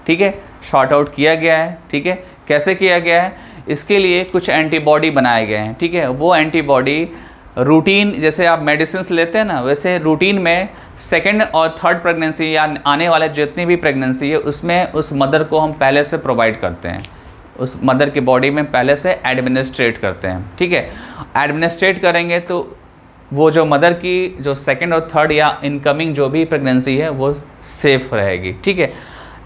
ठीक है। सॉर्ट आउट किया गया है, ठीक है। कैसे किया गया है? इसके लिए कुछ एंटीबॉडी बनाए गए हैं, ठीक है। वो एंटीबॉडी रूटीन, जैसे आप मेडिसिन लेते हैं ना, वैसे रूटीन में सेकेंड और थर्ड प्रेगनेंसी या आने वाले जितनी भी प्रेगनेंसी है उसमें उस मदर को हम पहले से प्रोवाइड करते हैं, उस मदर की बॉडी में पहले से एडमिनिस्ट्रेट करते हैं, ठीक है। एडमिनिस्ट्रेट करेंगे तो वो जो मदर की जो सेकेंड और थर्ड या इनकमिंग जो भी प्रेगनेंसी है वो सेफ रहेगी, ठीक है।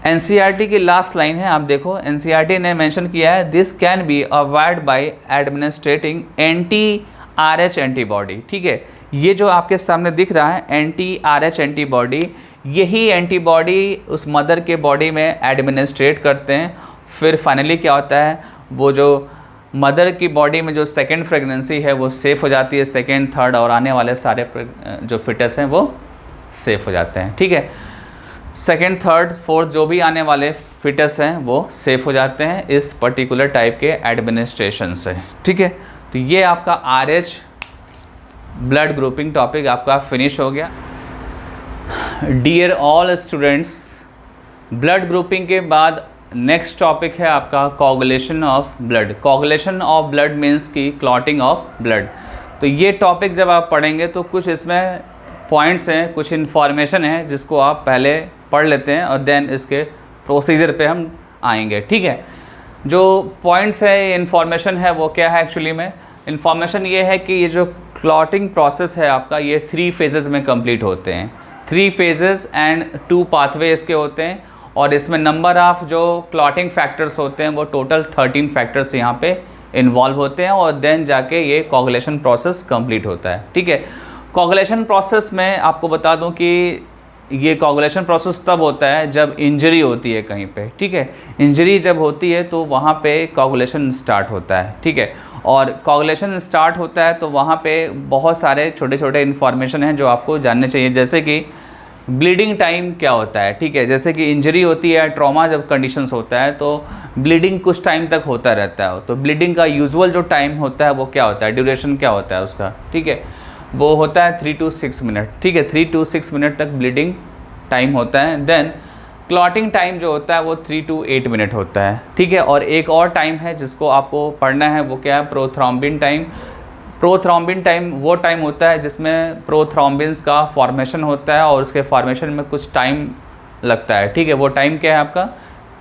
एनसीईआरटी की लास्ट लाइन है, आप देखो, एनसीईआरटी ने मेंशन किया है this can be avoid by administrating anti RH antibody, ठीक है। ये जो आपके सामने दिख रहा है एंटी आरएच एंटीबॉडी, यही एंटीबॉडी उस मदर के बॉडी में एडमिनिस्ट्रेट करते हैं। फिर फाइनली क्या होता है, वो जो मदर की बॉडी में जो सेकेंड प्रेगनेंसी है वो सेफ़ हो जाती है, सेकेंड, थर्ड और आने वाले सारे जो फिटस हैं वो सेफ़ हो जाते हैं, ठीक है। सेकेंड, थर्ड, फोर्थ जो भी आने वाले फिटस हैं वो सेफ़ हो जाते हैं इस पर्टिकुलर टाइप के एडमिनिस्ट्रेशन से, ठीक है। तो ये आपका आरएच ब्लड ग्रुपिंग टॉपिक आपका फिनिश हो गया। Dear all students, blood grouping के बाद नेक्स्ट टॉपिक है आपका coagulation of blood. Coagulation of blood means की क्लॉटिंग ऑफ ब्लड। तो ये टॉपिक जब आप पढ़ेंगे तो कुछ इसमें पॉइंट्स हैं, कुछ इन्फॉर्मेशन है जिसको आप पहले पढ़ लेते हैं और देन इसके प्रोसीजर पे हम आएंगे, ठीक है। जो पॉइंट्स है, इन्फॉर्मेशन है, वो क्या है एक्चुअली में? इन्फॉर्मेशन ये है कि ये जो क्लॉटिंग प्रोसेस है आपका, ये 3 फेजेस में कंप्लीट होते हैं। 3 फेजेस एंड 2 पाथवे इसके होते हैं, और इसमें नंबर ऑफ जो क्लॉटिंग फैक्टर्स होते हैं वो टोटल 13 फैक्टर्स यहाँ पे इन्वॉल्व होते हैं, और देन जाके ये कोगुलेशन प्रोसेस कंप्लीट होता है, ठीक है। कोगुलेशन प्रोसेस में आपको बता दूं कि ये कोगुलेशन प्रोसेस तब होता है जब इंजरी होती है कहीं पे, ठीक है। इंजरी जब होती है तो वहाँ पे कोगुलेशन स्टार्ट होता है, ठीक है। और कोगुलेशन स्टार्ट होता है तो वहाँ पे बहुत सारे छोटे छोटे इन्फॉर्मेशन हैं जो आपको जानने चाहिए, जैसे कि ब्लीडिंग टाइम क्या होता है, ठीक है। जैसे कि इंजरी होती है, ट्रॉमा जब कंडीशंस होता है तो ब्लीडिंग कुछ टाइम तक होता रहता है, तो ब्लीडिंग का यूजुअल जो टाइम होता है वो क्या होता है, ड्यूरेशन क्या होता है उसका, ठीक है, वो होता है 3 to 6 मिनट, ठीक है। 3 to 6 मिनट तक ब्लीडिंग टाइम होता है। देन क्लॉटिंग टाइम जो होता है वो 3 to 8 मिनट होता है, ठीक है। और एक और टाइम है जिसको आपको पढ़ना है, वो क्या है, प्रोथ्रोम्बिन टाइम। प्रोथ्रोम्बिन टाइम वो टाइम होता है जिसमें प्रोथ्रोम्बिन्स का फॉर्मेशन होता है और उसके फॉर्मेशन में कुछ टाइम लगता है, ठीक है। वो टाइम क्या है आपका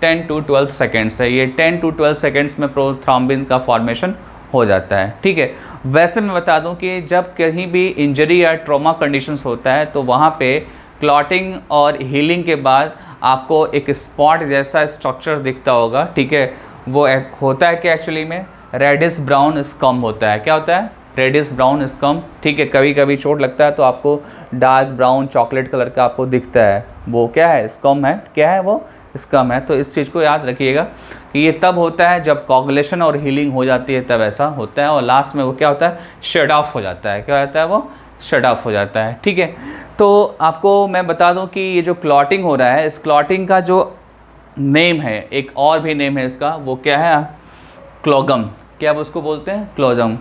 10 to 12 सेकेंड्स है। ये 10 to 12 सेकेंड्स में प्रोथ्रोम्बिन का फॉर्मेशन हो जाता है, ठीक है। वैसे मैं बता दूं कि जब कहीं भी इंजरी या ट्रॉमा कंडीशंस होता है तो वहाँ पे क्लॉटिंग और हीलिंग के बाद आपको एक स्पॉट जैसा स्ट्रक्चर दिखता होगा, ठीक है। वो होता है कि एक्चुअली में रेडिश ब्राउन स्कम होता है। क्या होता है? रेडिश ब्राउन स्कम, ठीक है। कभी कभी चोट लगता है तो आपको डार्क ब्राउन चॉकलेट कलर का आपको दिखता है, वो क्या है? स्कम है। क्या है वो? स्कम है। तो इस चीज़ को याद रखिएगा कि ये तब होता है जब कोगुलेशन और हीलिंग हो जाती है, तब ऐसा होता है। और लास्ट में वो क्या होता है? शट ऑफ हो जाता है। क्या होता है? वो शट ऑफ हो जाता है, ठीक है। तो आपको मैं बता दूं कि ये जो क्लॉटिंग हो रहा है, इस क्लॉटिंग का जो नेम है, एक और भी नेम है इसका, वो क्या है? क्लोगम। क्या आप उसको बोलते हैं? क्लोजम।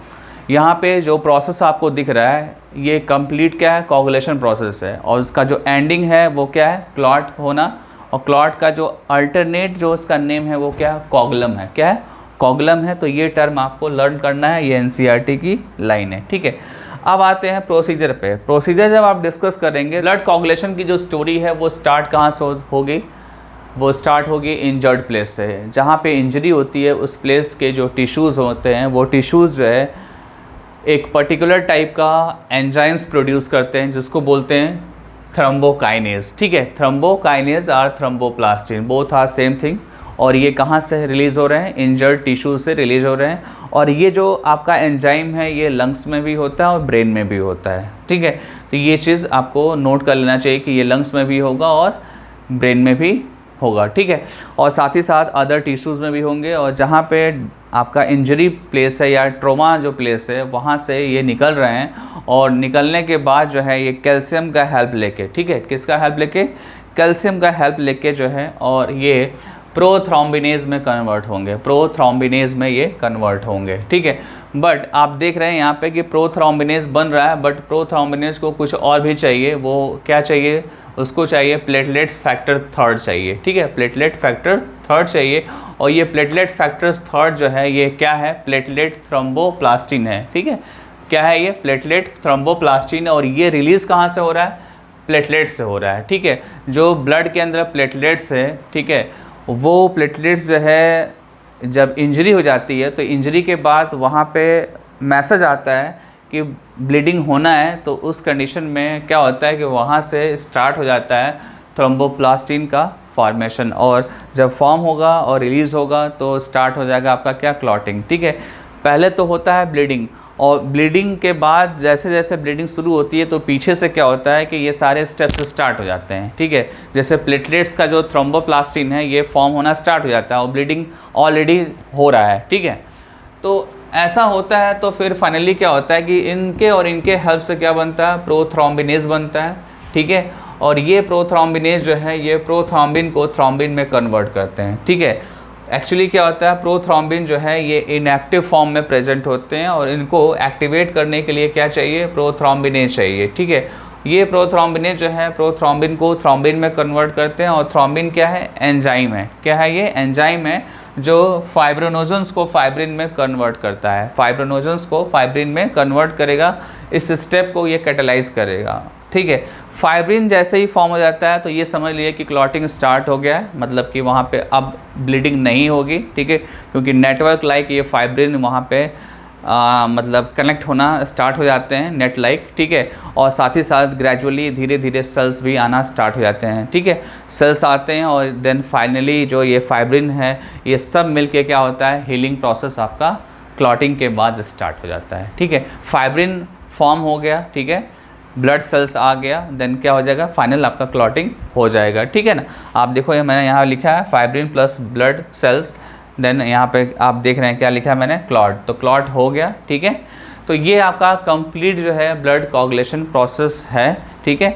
यहाँ पे जो प्रोसेस आपको दिख रहा है ये कंप्लीट क्या है? कोगुलेशन प्रोसेस है। और इसका जो एंडिंग है वो क्या है? क्लॉट होना। और क्लॉट का जो अल्टरनेट जो इसका नेम है वो क्या है? कोगुलम है। क्या है? कोगुलम है। तो ये टर्म आपको लर्न करना है, ये एनसीईआरटी की लाइन है, ठीक है। अब आते हैं प्रोसीजर पे। प्रोसीजर जब आप डिस्कस करेंगे, ब्लड कोगुलेशन की जो स्टोरी है वो स्टार्ट कहाँ से होगी? वो स्टार्ट होगी इंजर्ड प्लेस से। जहाँ पे इंजरी होती है उस प्लेस के जो टिश्यूज़ होते हैं, वो टिश्यूज़ जो है एक पर्टिकुलर टाइप का एंजाइम्स प्रोड्यूस करते हैं जिसको बोलते हैं थ्रोम्बोकाइनेज, ठीक है। थ्रोम्बोकाइनेज और thromboplastin both are same thing. और ये कहाँ से रिलीज़ हो रहे हैं? इंजर्ड टिश्यू से रिलीज़ हो रहे हैं। और ये जो आपका एंजाइम है ये लंग्स में भी होता है और ब्रेन में भी होता है, ठीक है। तो ये चीज़ आपको नोट कर लेना चाहिए कि ये लंग्स में भी होगा और ब्रेन में भी होगा, ठीक है। और साथ ही साथ अदर टिश्यूज़ में भी होंगे। और जहाँ पे आपका इंजरी प्लेस है या ट्रोमा जो प्लेस है वहाँ से ये निकल रहे हैं। और निकलने के बाद जो है ये कैल्शियम का हेल्प लेके, ठीक है, किसका हेल्प लेके? कैल्शियम का हेल्प लेके जो है और ये प्रोथ्रोम्बिनेज में कन्वर्ट होंगे। प्रोथ्रोम्बिनेज में ये कन्वर्ट होंगे, ठीक है। बट आप देख रहे हैं यहाँ पे कि प्रोथ्रोम्बिनेज बन रहा है, बट प्रोथ्रोम्बिनेज को कुछ और भी चाहिए। वो क्या चाहिए? उसको चाहिए प्लेटलेट्स फैक्टर थर्ड चाहिए, ठीक है। प्लेटलेट फैक्टर थर्ड चाहिए। और ये प्लेटलेट फैक्टर्स थर्ड जो है ये क्या है? प्लेटलेट थ्रोम्बोप्लास्टिन है, ठीक है। क्या है ये? Platelet thromboplastin. और ये रिलीज़ कहाँ से हो रहा है? प्लेटलेट्स से हो रहा है, ठीक है। जो ब्लड के अंदर प्लेटलेट्स है, ठीक है, वो प्लेटलेट्स जो है जब इंजरी हो जाती है तो इंजरी के बाद वहाँ पे मैसेज आता है कि ब्लीडिंग होना है। तो उस कंडीशन में क्या होता है कि वहाँ से स्टार्ट हो जाता है थ्रोम्बोप्लास्टिन का फॉर्मेशन। और जब फॉर्म होगा और रिलीज़ होगा तो स्टार्ट हो जाएगा आपका क्या? क्लॉटिंग, ठीक है। पहले तो होता है ब्लीडिंग, और ब्लीडिंग के बाद जैसे जैसे ब्लीडिंग शुरू होती है तो पीछे से क्या होता है कि ये सारे स्टेप्स स्टार्ट हो जाते हैं, ठीक है। जैसे प्लेटलेट्स का जो थ्रोम्बोप्लास्टिन है ये फॉर्म होना स्टार्ट हो जाता है और ब्लीडिंग ऑलरेडी हो रहा है, ठीक है। तो ऐसा होता है तो फिर फाइनली क्या होता है कि इनके और इनके हेल्प से क्या बनता है? प्रोथ्रोम्बिनेज बनता है, ठीक है। और ये प्रोथ्रोम्बिनेज जो है ये प्रोथ्रोम्बिन को थ्रोम्बिन में कन्वर्ट करते हैं, ठीक है। एक्चुअली क्या होता है? प्रोथ्रोम्बिन जो है ये इनएक्टिव फॉर्म में प्रेजेंट होते हैं और इनको एक्टिवेट करने के लिए क्या चाहिए? प्रोथ्रोम्बिनेज चाहिए, ठीक है। ये प्रोथ्रोम्बिनेज जो है प्रोथ्रोम्बिन को थ्रोम्बिन में कन्वर्ट करते हैं। और थ्रोम्बिन क्या है? एंजाइम है। क्या है ये? एंजाइम है जो फाइब्रोनोजेंस को फाइब्रिन में कन्वर्ट करता है। फाइब्रोनोजेंस को फाइब्रिन में कन्वर्ट करेगा, इस स्टेप को ये कैटेलाइज करेगा, ठीक है। फाइब्रिन जैसे ही फॉर्म हो जाता है तो ये समझ लिए कि क्लॉटिंग स्टार्ट हो गया है, मतलब कि वहाँ पे अब ब्लीडिंग नहीं होगी, ठीक है। क्योंकि नेटवर्क लाइक ये फाइब्रिन वहाँ पे मतलब कनेक्ट होना स्टार्ट हो जाते हैं, नेट लाइक, ठीक है। और साथ ही साथ ग्रेजुअली धीरे धीरे सेल्स भी आना स्टार्ट हो जाते हैं, ठीक है। सेल्स आते हैं और देन फाइनली जो ये फाइब्रिन है ये सब मिलके क्या होता है? हीलिंग प्रोसेस आपका क्लॉटिंग के बाद स्टार्ट हो जाता है, ठीक है। फाइब्रिन फॉर्म हो गया, ठीक है, ब्लड सेल्स आ गया, देन क्या हो जाएगा? फाइनल आपका क्लॉटिंग हो जाएगा, ठीक है ना। आप देखो ये मैंने यहाँ लिखा है fibrin plus blood cells, then यहाँ पे आप देख रहे हैं क्या लिखा है मैंने? क्लॉट। तो क्लॉट हो गया, ठीक है। तो ये आपका कंप्लीट जो है ब्लड कोगुलेशन प्रोसेस है, ठीक है।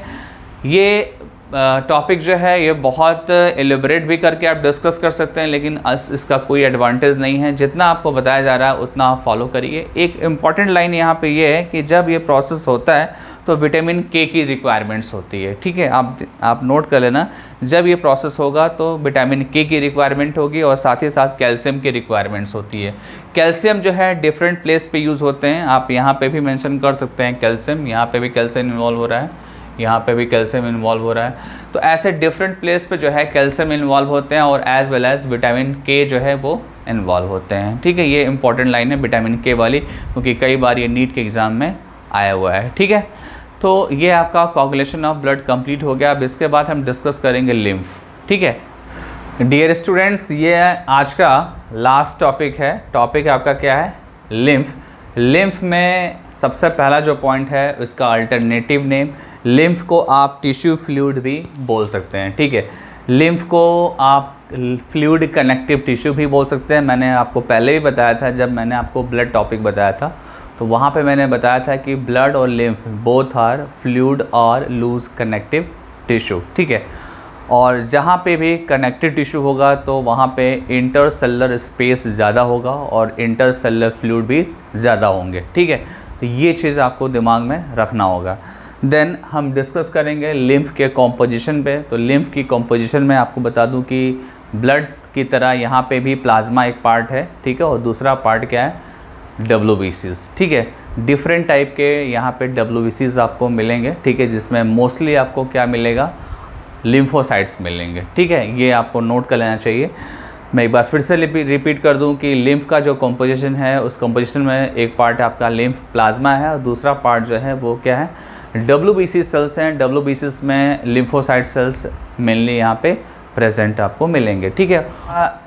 ये टॉपिक जो है ये बहुत एलिबरेट भी करके आप डिस्कस कर सकते हैं, लेकिन इसका कोई एडवांटेज नहीं है। जितना आपको बताया जा रहा है उतना आप फॉलो करिए। एक इम्पॉर्टेंट लाइन यहाँ पे ये है कि जब ये प्रोसेस होता है तो विटामिन के की रिक्वायरमेंट्स होती है, ठीक है। आप नोट कर लेना, जब ये प्रोसेस होगा तो विटामिन के की रिक्वायरमेंट होगी और साथ ही साथ कैल्शियम की रिक्वायरमेंट्स होती है। कैल्शियम जो है डिफरेंट प्लेस पे यूज़ होते हैं, आप यहाँ पे भी मेंशन कर सकते हैं कैल्शियम, यहाँ पे भी कैल्शियम इन्वॉल्व हो रहा है, यहाँ पे भी कैल्शियम इन्वॉल्व हो रहा है। तो ऐसे डिफरेंट प्लेस पे जो है कैल्शियम इन्वॉल्व होते हैं और एज वेल एज विटामिन के जो है वो इन्वॉल्व होते हैं, ठीक है। ये इंपॉर्टेंट लाइन है विटामिन के वाली, क्योंकि कई बार ये नीट के एग्ज़ाम में आया हुआ है, ठीक है। तो ये आपका कोगुलेशन ऑफ ब्लड कंप्लीट हो गया। अब इसके बाद हम डिस्कस करेंगे लिम्फ, ठीक है। डियर स्टूडेंट्स, ये आज का लास्ट टॉपिक है। टॉपिक आपका क्या है? लिम्फ। लिम्फ में सबसे पहला जो पॉइंट है उसका अल्टरनेटिव नेम, लिम्फ को आप टिश्यू फ्लूइड भी बोल सकते हैं, ठीक है। लिम्फ को आप फ्लूइड कनेक्टिव टिश्यू भी बोल सकते हैं। मैंने आपको पहले ही बताया था, जब मैंने आपको ब्लड टॉपिक बताया था तो वहाँ पे मैंने बताया था कि ब्लड और लिम्फ बोथ आर फ्लूइड और लूज कनेक्टिव टिश्यू, ठीक है। और जहाँ पे भी कनेक्टिव टिश्यू होगा तो वहाँ पे इंटरसेलुलर स्पेस ज़्यादा होगा और इंटरसेलुलर फ्लूइड भी ज़्यादा होंगे, ठीक है। तो ये चीज़ आपको दिमाग में रखना होगा। देन हम डिस्कस करेंगे लिम्फ के कॉम्पोजिशन पे। तो लिम्फ की कॉम्पोजिशन में आपको बता दूं कि ब्लड की तरह यहाँ पे भी प्लाज्मा एक पार्ट है, ठीक है, और दूसरा पार्ट क्या है, WBCs, ठीक है। डिफरेंट टाइप के यहाँ पे WBCs आपको मिलेंगे, ठीक है, जिसमें मोस्टली आपको क्या मिलेगा, लिम्फोसाइट्स मिलेंगे, ठीक है। ये आपको नोट कर लेना चाहिए। मैं एक बार फिर से रिपीट कर दूं कि लिम्फ का जो कॉम्पोजिशन है उस कॉम्पोजिशन में एक पार्ट आपका लिम्फ प्लाज्मा है और दूसरा पार्ट जो है वो क्या है, WBC सेल्स हैं। WBCs में लिम्फोसाइट सेल्स मेनली यहाँ पे प्रेजेंट आपको मिलेंगे, ठीक है।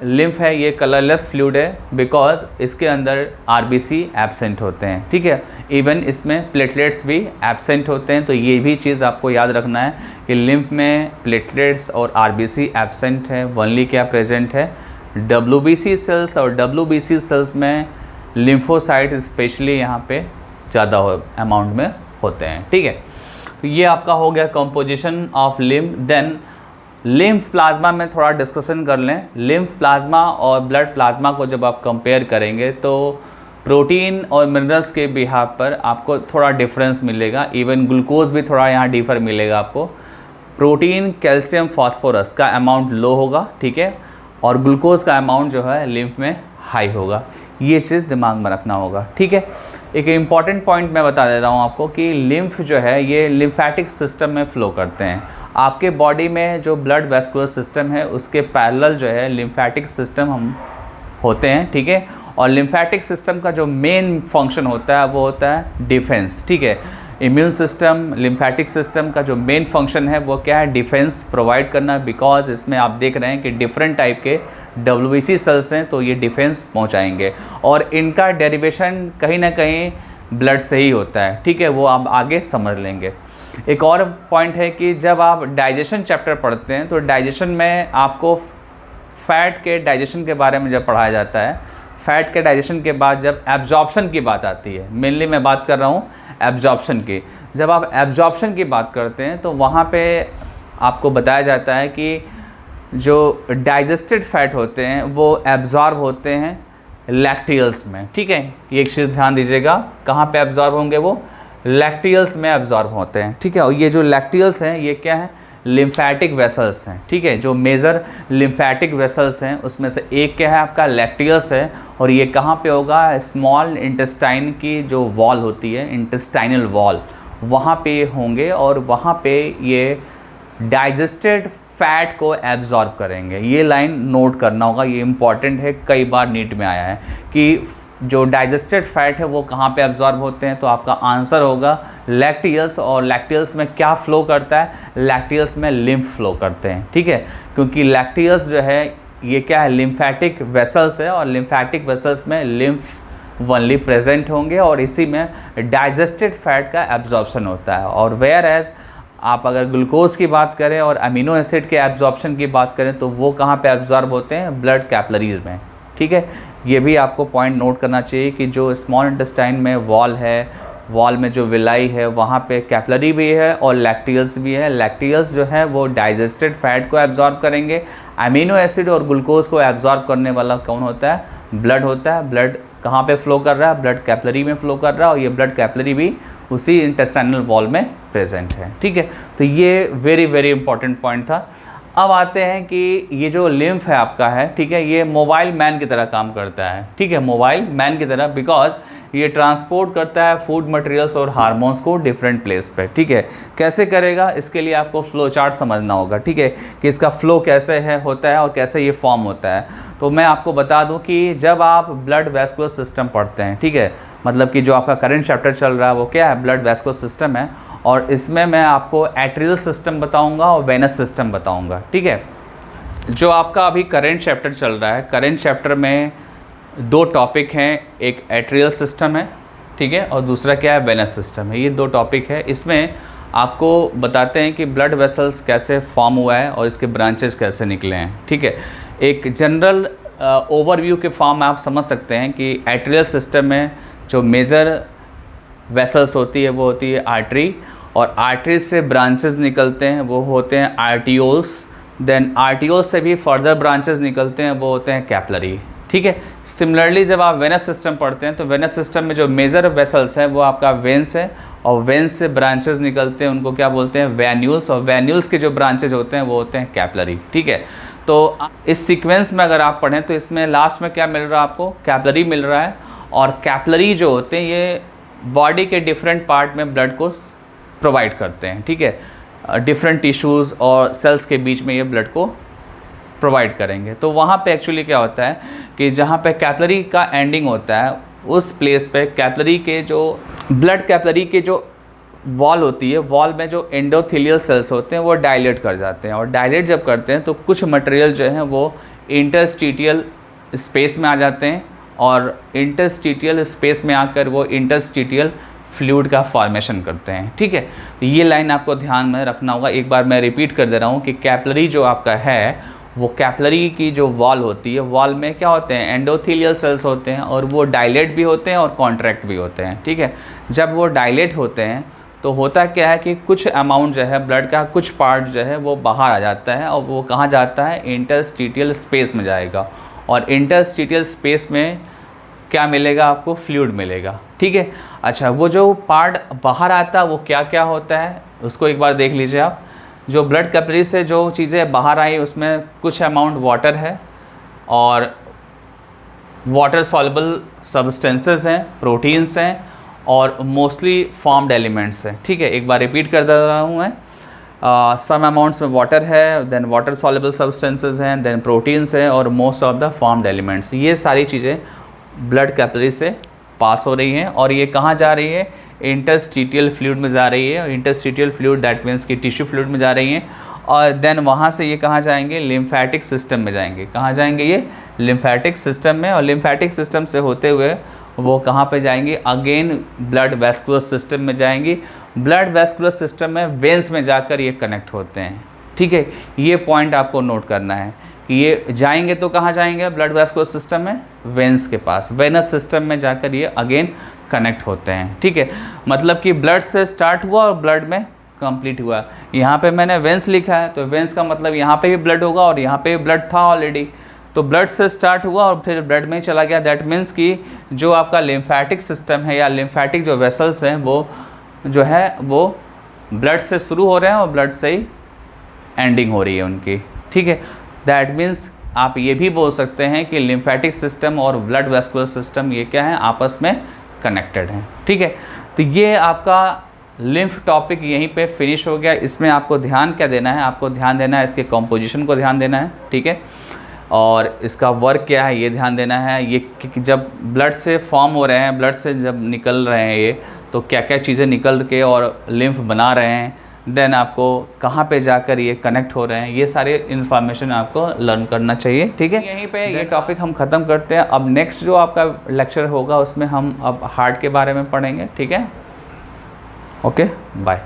लिम्फ है ये कलरलेस फ्लूइड है बिकॉज इसके अंदर RBC एब्सेंट होते हैं, ठीक है। इवन इसमें प्लेटलेट्स भी एब्सेंट होते हैं। तो ये भी चीज़ आपको याद रखना है कि लिम्फ में प्लेटलेट्स और RBC एब्सेंट है, ओनली क्या प्रेजेंट है, WBC सेल्स। और WBC सेल्स में लिम्फोसाइट स्पेशली यहाँ पे ज़्यादा अमाउंट में होते हैं, ठीक है। तो ये आपका हो गया composition of lymph. Then lymph plasma में थोड़ा डिस्कशन कर लें। लिम्फ प्लाज्मा और ब्लड प्लाज्मा को जब आप कंपेयर करेंगे तो प्रोटीन और मिनरल्स के बिहाफ पर आपको थोड़ा डिफरेंस मिलेगा। इवन ग्लूकोज भी थोड़ा यहाँ डिफर मिलेगा आपको। प्रोटीन, कैल्शियम, फास्फोरस का अमाउंट लो होगा, ठीक है, और ग्लूकोज का अमाउंट जो है लिम्फ में हाई होगा। ये चीज़ दिमाग में रखना होगा, ठीक है। एक इम्पॉर्टेंट पॉइंट मैं बता दे रहा हूँ आपको कि लिम्फ जो है ये लिम्फेटिक सिस्टम में फ़्लो करते हैं। आपके बॉडी में जो ब्लड वेस्कुलर सिस्टम है उसके पैरेलल जो है लिम्फेटिक सिस्टम हम होते हैं, ठीक है। और लिम्फेटिक सिस्टम का जो मेन फंक्शन होता है वो होता है डिफेंस, ठीक है। इम्यून सिस्टम, लिम्फेटिक सिस्टम का जो मेन फंक्शन है वो क्या है, डिफेंस प्रोवाइड करना। बिकॉज इसमें आप देख रहे हैं कि डिफरेंट टाइप के WBC सेल्स हैं तो ये डिफेंस पहुंचाएंगे और इनका डेरिवेशन कहीं ना कहीं ब्लड से ही होता है, ठीक है, वो आप आगे समझ लेंगे। एक और पॉइंट है कि जब आप डाइजेशन चैप्टर पढ़ते हैं तो डाइजेशन में आपको फैट के डाइजेशन के बारे में जब पढ़ाया जाता है, फैट के डाइजेशन के बाद जब एब्जॉर्प्शन की बात आती है, मेनली मैं बात कर रहा हूँ एब्जॉर्प्शन की। जब आप एब्जॉर्प्शन की बात करते हैं तो वहाँ पे आपको बताया जाता है कि जो डाइजेस्टेड फैट होते हैं वो एब्जॉर्ब होते हैं लैक्टियल्स में, ठीक है। ये एक चीज़ ध्यान दीजिएगा, कहाँ पे एब्जॉर्ब होंगे, वो लैक्टियल्स में एब्जॉर्ब होते हैं, ठीक है। और ये जो लैक्टियल्स हैं ये क्या है, लिम्फेटिक वेसल्स हैं, ठीक है। जो मेजर लिम्फेटिक वेसल्स हैं उसमें से एक क्या है आपका लैक्टियल्स है। और ये कहाँ पे होगा, स्मॉल इंटेस्टाइन की जो वॉल होती है, इंटेस्टाइनल वॉल, वहाँ पे होंगे और वहाँ पे ये डाइजेस्टेड फैट को एब्जॉर्ब करेंगे। ये लाइन नोट करना होगा, ये इंपॉर्टेंट है, कई बार नीट में आया है कि जो डाइजेस्टेड फैट है वो कहाँ पे एब्जॉर्ब होते हैं। तो आपका आंसर होगा लैक्टियल्स। और लैक्टियल्स में क्या फ़्लो करता है, लैक्टियल्स में लिम्फ फ्लो करते हैं, ठीक है। क्योंकि लैक्टियल्स जो है ये क्या है, लिम्फेटिक वेसल्स है और लिम्फेटिक वेसल्स में लिम्फ ओनली प्रेजेंट होंगे और इसी में डाइजेस्टेड फैट का एब्जॉर्प्शन होता है। और वेयर एज आप अगर ग्लूकोज की बात करें और अमीनो एसिड के एब्जॉर्प्शन की बात करें तो वो कहाँ पे एब्जॉर्ब होते हैं, ब्लड कैपिलरीज में, ठीक है। ये भी आपको पॉइंट नोट करना चाहिए कि जो स्मॉल इंटेस्टाइन में वॉल है, वॉल में जो विलाई है वहाँ पे कैपिलरी भी है और लैक्टियल्स भी है। लैक्टियल्स जो है वो डाइजेस्टेड फैट को एब्जॉर्ब करेंगे। अमीनो एसिड और ग्लूकोज को एब्जॉर्ब करने वाला कौन होता है, ब्लड होता है। ब्लड कहाँ पे फ्लो कर रहा है, ब्लड कैपिलरी में फ्लो कर रहा है और ये ब्लड कैपिलरी भी उसी इंटेस्टाइनल वॉल में प्रेजेंट है, ठीक है। तो ये वेरी वेरी इंपॉर्टेंट पॉइंट था। अब आते हैं कि ये जो लिम्फ है आपका है, ठीक है, ये मोबाइल मैन की तरह काम करता है, ठीक है, मोबाइल मैन की तरह। बिकॉज ये ट्रांसपोर्ट करता है फूड मटेरियल्स और हार्मोन्स को डिफरेंट प्लेस पे, ठीक है। कैसे करेगा, इसके लिए आपको फ्लो चार्ट समझना होगा, ठीक है, कि इसका फ्लो कैसे है होता है और कैसे ये फॉर्म होता है। तो मैं आपको बता दूं कि जब आप ब्लड वेस्कुलर सिस्टम पढ़ते हैं, ठीक है, मतलब कि जो आपका करंट चैप्टर चल रहा है वो क्या है, ब्लड वेस्कुलर सिस्टम है। और इसमें मैं आपको एट्रियल सिस्टम बताऊंगा और वेनस सिस्टम बताऊंगा, ठीक है। जो आपका अभी करंट चैप्टर चल रहा है, करंट चैप्टर में दो टॉपिक हैं, एक एट्रियल सिस्टम है ठीक है, और दूसरा क्या है, वेनस सिस्टम है। ये दो टॉपिक है। इसमें आपको बताते हैं कि ब्लड वेसल्स कैसे फॉर्म हुआ है और इसके ब्रांचेस कैसे निकले हैं, ठीक है। एक जनरल ओवरव्यू के फॉर्म में आप समझ सकते हैं कि आर्टेरियल सिस्टम में जो मेजर वेसल्स होती है वो होती है आर्टरी, और आर्टरी से ब्रांचेस निकलते हैं वो होते हैं आर्टियोल्स। देन आर्टियोल्स से भी फर्दर ब्रांचेस निकलते हैं वो होते हैं कैपिलरी, ठीक है। सिमिलरली जब आप वेनस सिस्टम पढ़ते हैं तो वेनस सिस्टम में जो मेजर वेसल्स है वो आपका वेन्स है, और वेन्स से ब्रांचेस निकलते हैं उनको क्या बोलते हैं, वैन्यूल्स, और वैन्यूल्स के जो ब्रांचेज होते हैं वो होते हैं कैपिलरी, ठीक है। तो इस सीक्वेंस में अगर आप पढ़ें तो इसमें लास्ट में क्या मिल रहा है आपको, कैपिलरी मिल रहा है। और कैपिलरी जो होते हैं ये बॉडी के डिफरेंट पार्ट में ब्लड को प्रोवाइड करते हैं, ठीक है। डिफरेंट टिश्यूज़ और सेल्स के बीच में ये ब्लड को प्रोवाइड करेंगे। तो वहाँ पे एक्चुअली क्या होता है कि जहाँ पे कैपिलरी का एंडिंग होता है उस प्लेस पे कैपिलरी के जो ब्लड कैपिलरी के जो वॉल होती है, वॉल में जो एंडोथेलियल सेल्स होते हैं वो डायलेट कर जाते हैं, और डायलेट जब करते हैं तो कुछ मटेरियल जो है वो इंटरस्टिशियल स्पेस में आ जाते हैं, और इंटरस्टिशियल स्पेस में आकर वो इंटरस्टिशियल फ्लूइड का फॉर्मेशन करते हैं, ठीक है। तो ये लाइन आपको ध्यान में रखना होगा। एक बार मैं रिपीट कर दे रहा हूँ कि कैपिलरी जो आपका है वो कैपिलरी की जो वॉल होती है, वॉल में क्या होते हैं, एंडोथेलियल सेल्स होते हैं, और वो डायलेट भी होते हैं और कॉन्ट्रैक्ट भी होते हैं, ठीक है। जब वो डायलेट होते हैं तो होता क्या है कि कुछ अमाउंट जो है ब्लड का कुछ पार्ट जो है वो बाहर आ जाता है, और वो कहाँ जाता है, इंटरस्टिशियल स्पेस में जाएगा, और इंटरस्टिशियल स्पेस में क्या मिलेगा आपको, फ्लूइड मिलेगा, ठीक है। अच्छा, वो जो पार्ट बाहर आता है वो क्या क्या होता है उसको एक बार देख लीजिए आप। जो ब्लड कैपिलरी से जो चीज़ें बाहर आई उसमें कुछ अमाउंट वाटर है, और वाटर सॉल्युबल सब्सटेंसेस हैं, प्रोटीन्स हैं, और मोस्टली फॉर्म्ड एलिमेंट्स हैं, ठीक है। एक बार रिपीट कर दे रहा हूँ मैं, सम अमाउंट्स में वाटर है, देन वाटर सॉल्युबल सब्सटेंसेस हैं, देन प्रोटीन्स हैं, और most of the formed elements. ये सारी चीज़ें ब्लड कैपिलरी से पास हो रही हैं, और ये कहाँ जा रही है, इंटरस्टिशियल फ्लूइड में जा रही है। और इंटरस्टिशियल फ्लूइड दैट मीन्स कि टिश्यू फ्लूइड में जा रही हैं, और देन वहाँ से ये कहाँ जाएंगे, लिम्फेटिक सिस्टम में जाएंगे। कहाँ जाएंगे, ये लिम्फेटिक सिस्टम में, और लिम्फेटिक सिस्टम से होते हुए वो कहाँ पे जाएंगे, अगेन ब्लड वैस्कुलर सिस्टम में जाएंगी। ब्लड वैस्कुलर सिस्टम में वेंस में जाकर ये कनेक्ट होते हैं, ठीक है। ये पॉइंट आपको नोट करना है कि ये जाएंगे तो कहाँ जाएंगे, ब्लड वैस्कुलर सिस्टम में, वेंस के पास, वेनस सिस्टम में जाकर ये अगेन कनेक्ट होते हैं, ठीक है। मतलब कि ब्लड से स्टार्ट हुआ और ब्लड में कंप्लीट हुआ। यहाँ पे मैंने वेंस लिखा है तो वेंस का मतलब यहाँ पे भी ब्लड होगा और यहाँ पे भी ब्लड था ऑलरेडी, तो ब्लड से स्टार्ट हुआ और फिर ब्लड में चला गया। दैट मीन्स कि जो आपका लिम्फेटिक सिस्टम है या लिम्फेटिक जो वेसल्स हैं वो जो है वो ब्लड से शुरू हो रहे हैं और ब्लड से ही एंडिंग हो रही है उनकी, ठीक है। दैट मीन्स आप ये भी बोल सकते हैं कि लिम्फेटिक सिस्टम और ब्लड वेस्कुलर सिस्टम ये क्या है, आपस में कनेक्टेड हैं, ठीक है। तो ये आपका लिम्फ टॉपिक यहीं पे फिनिश हो गया। इसमें आपको ध्यान क्या देना है, आपको ध्यान देना है इसके कॉम्पोजिशन को ध्यान देना है, ठीक है, और इसका वर्क क्या है ये ध्यान देना है। ये जब ब्लड से फॉर्म हो रहे हैं, ब्लड से जब निकल रहे हैं ये, तो क्या क्या चीज़ें निकल के और लिम्फ बना रहे हैं, देन आपको कहाँ पे जाकर ये कनेक्ट हो रहे हैं, ये सारे इन्फॉर्मेशन आपको लर्न करना चाहिए, ठीक है। यहीं पे ये टॉपिक हम ख़त्म करते हैं। अब नेक्स्ट जो आपका लेक्चर होगा उसमें हम अब हार्ट के बारे में पढ़ेंगे, ठीक है। Okay, bye.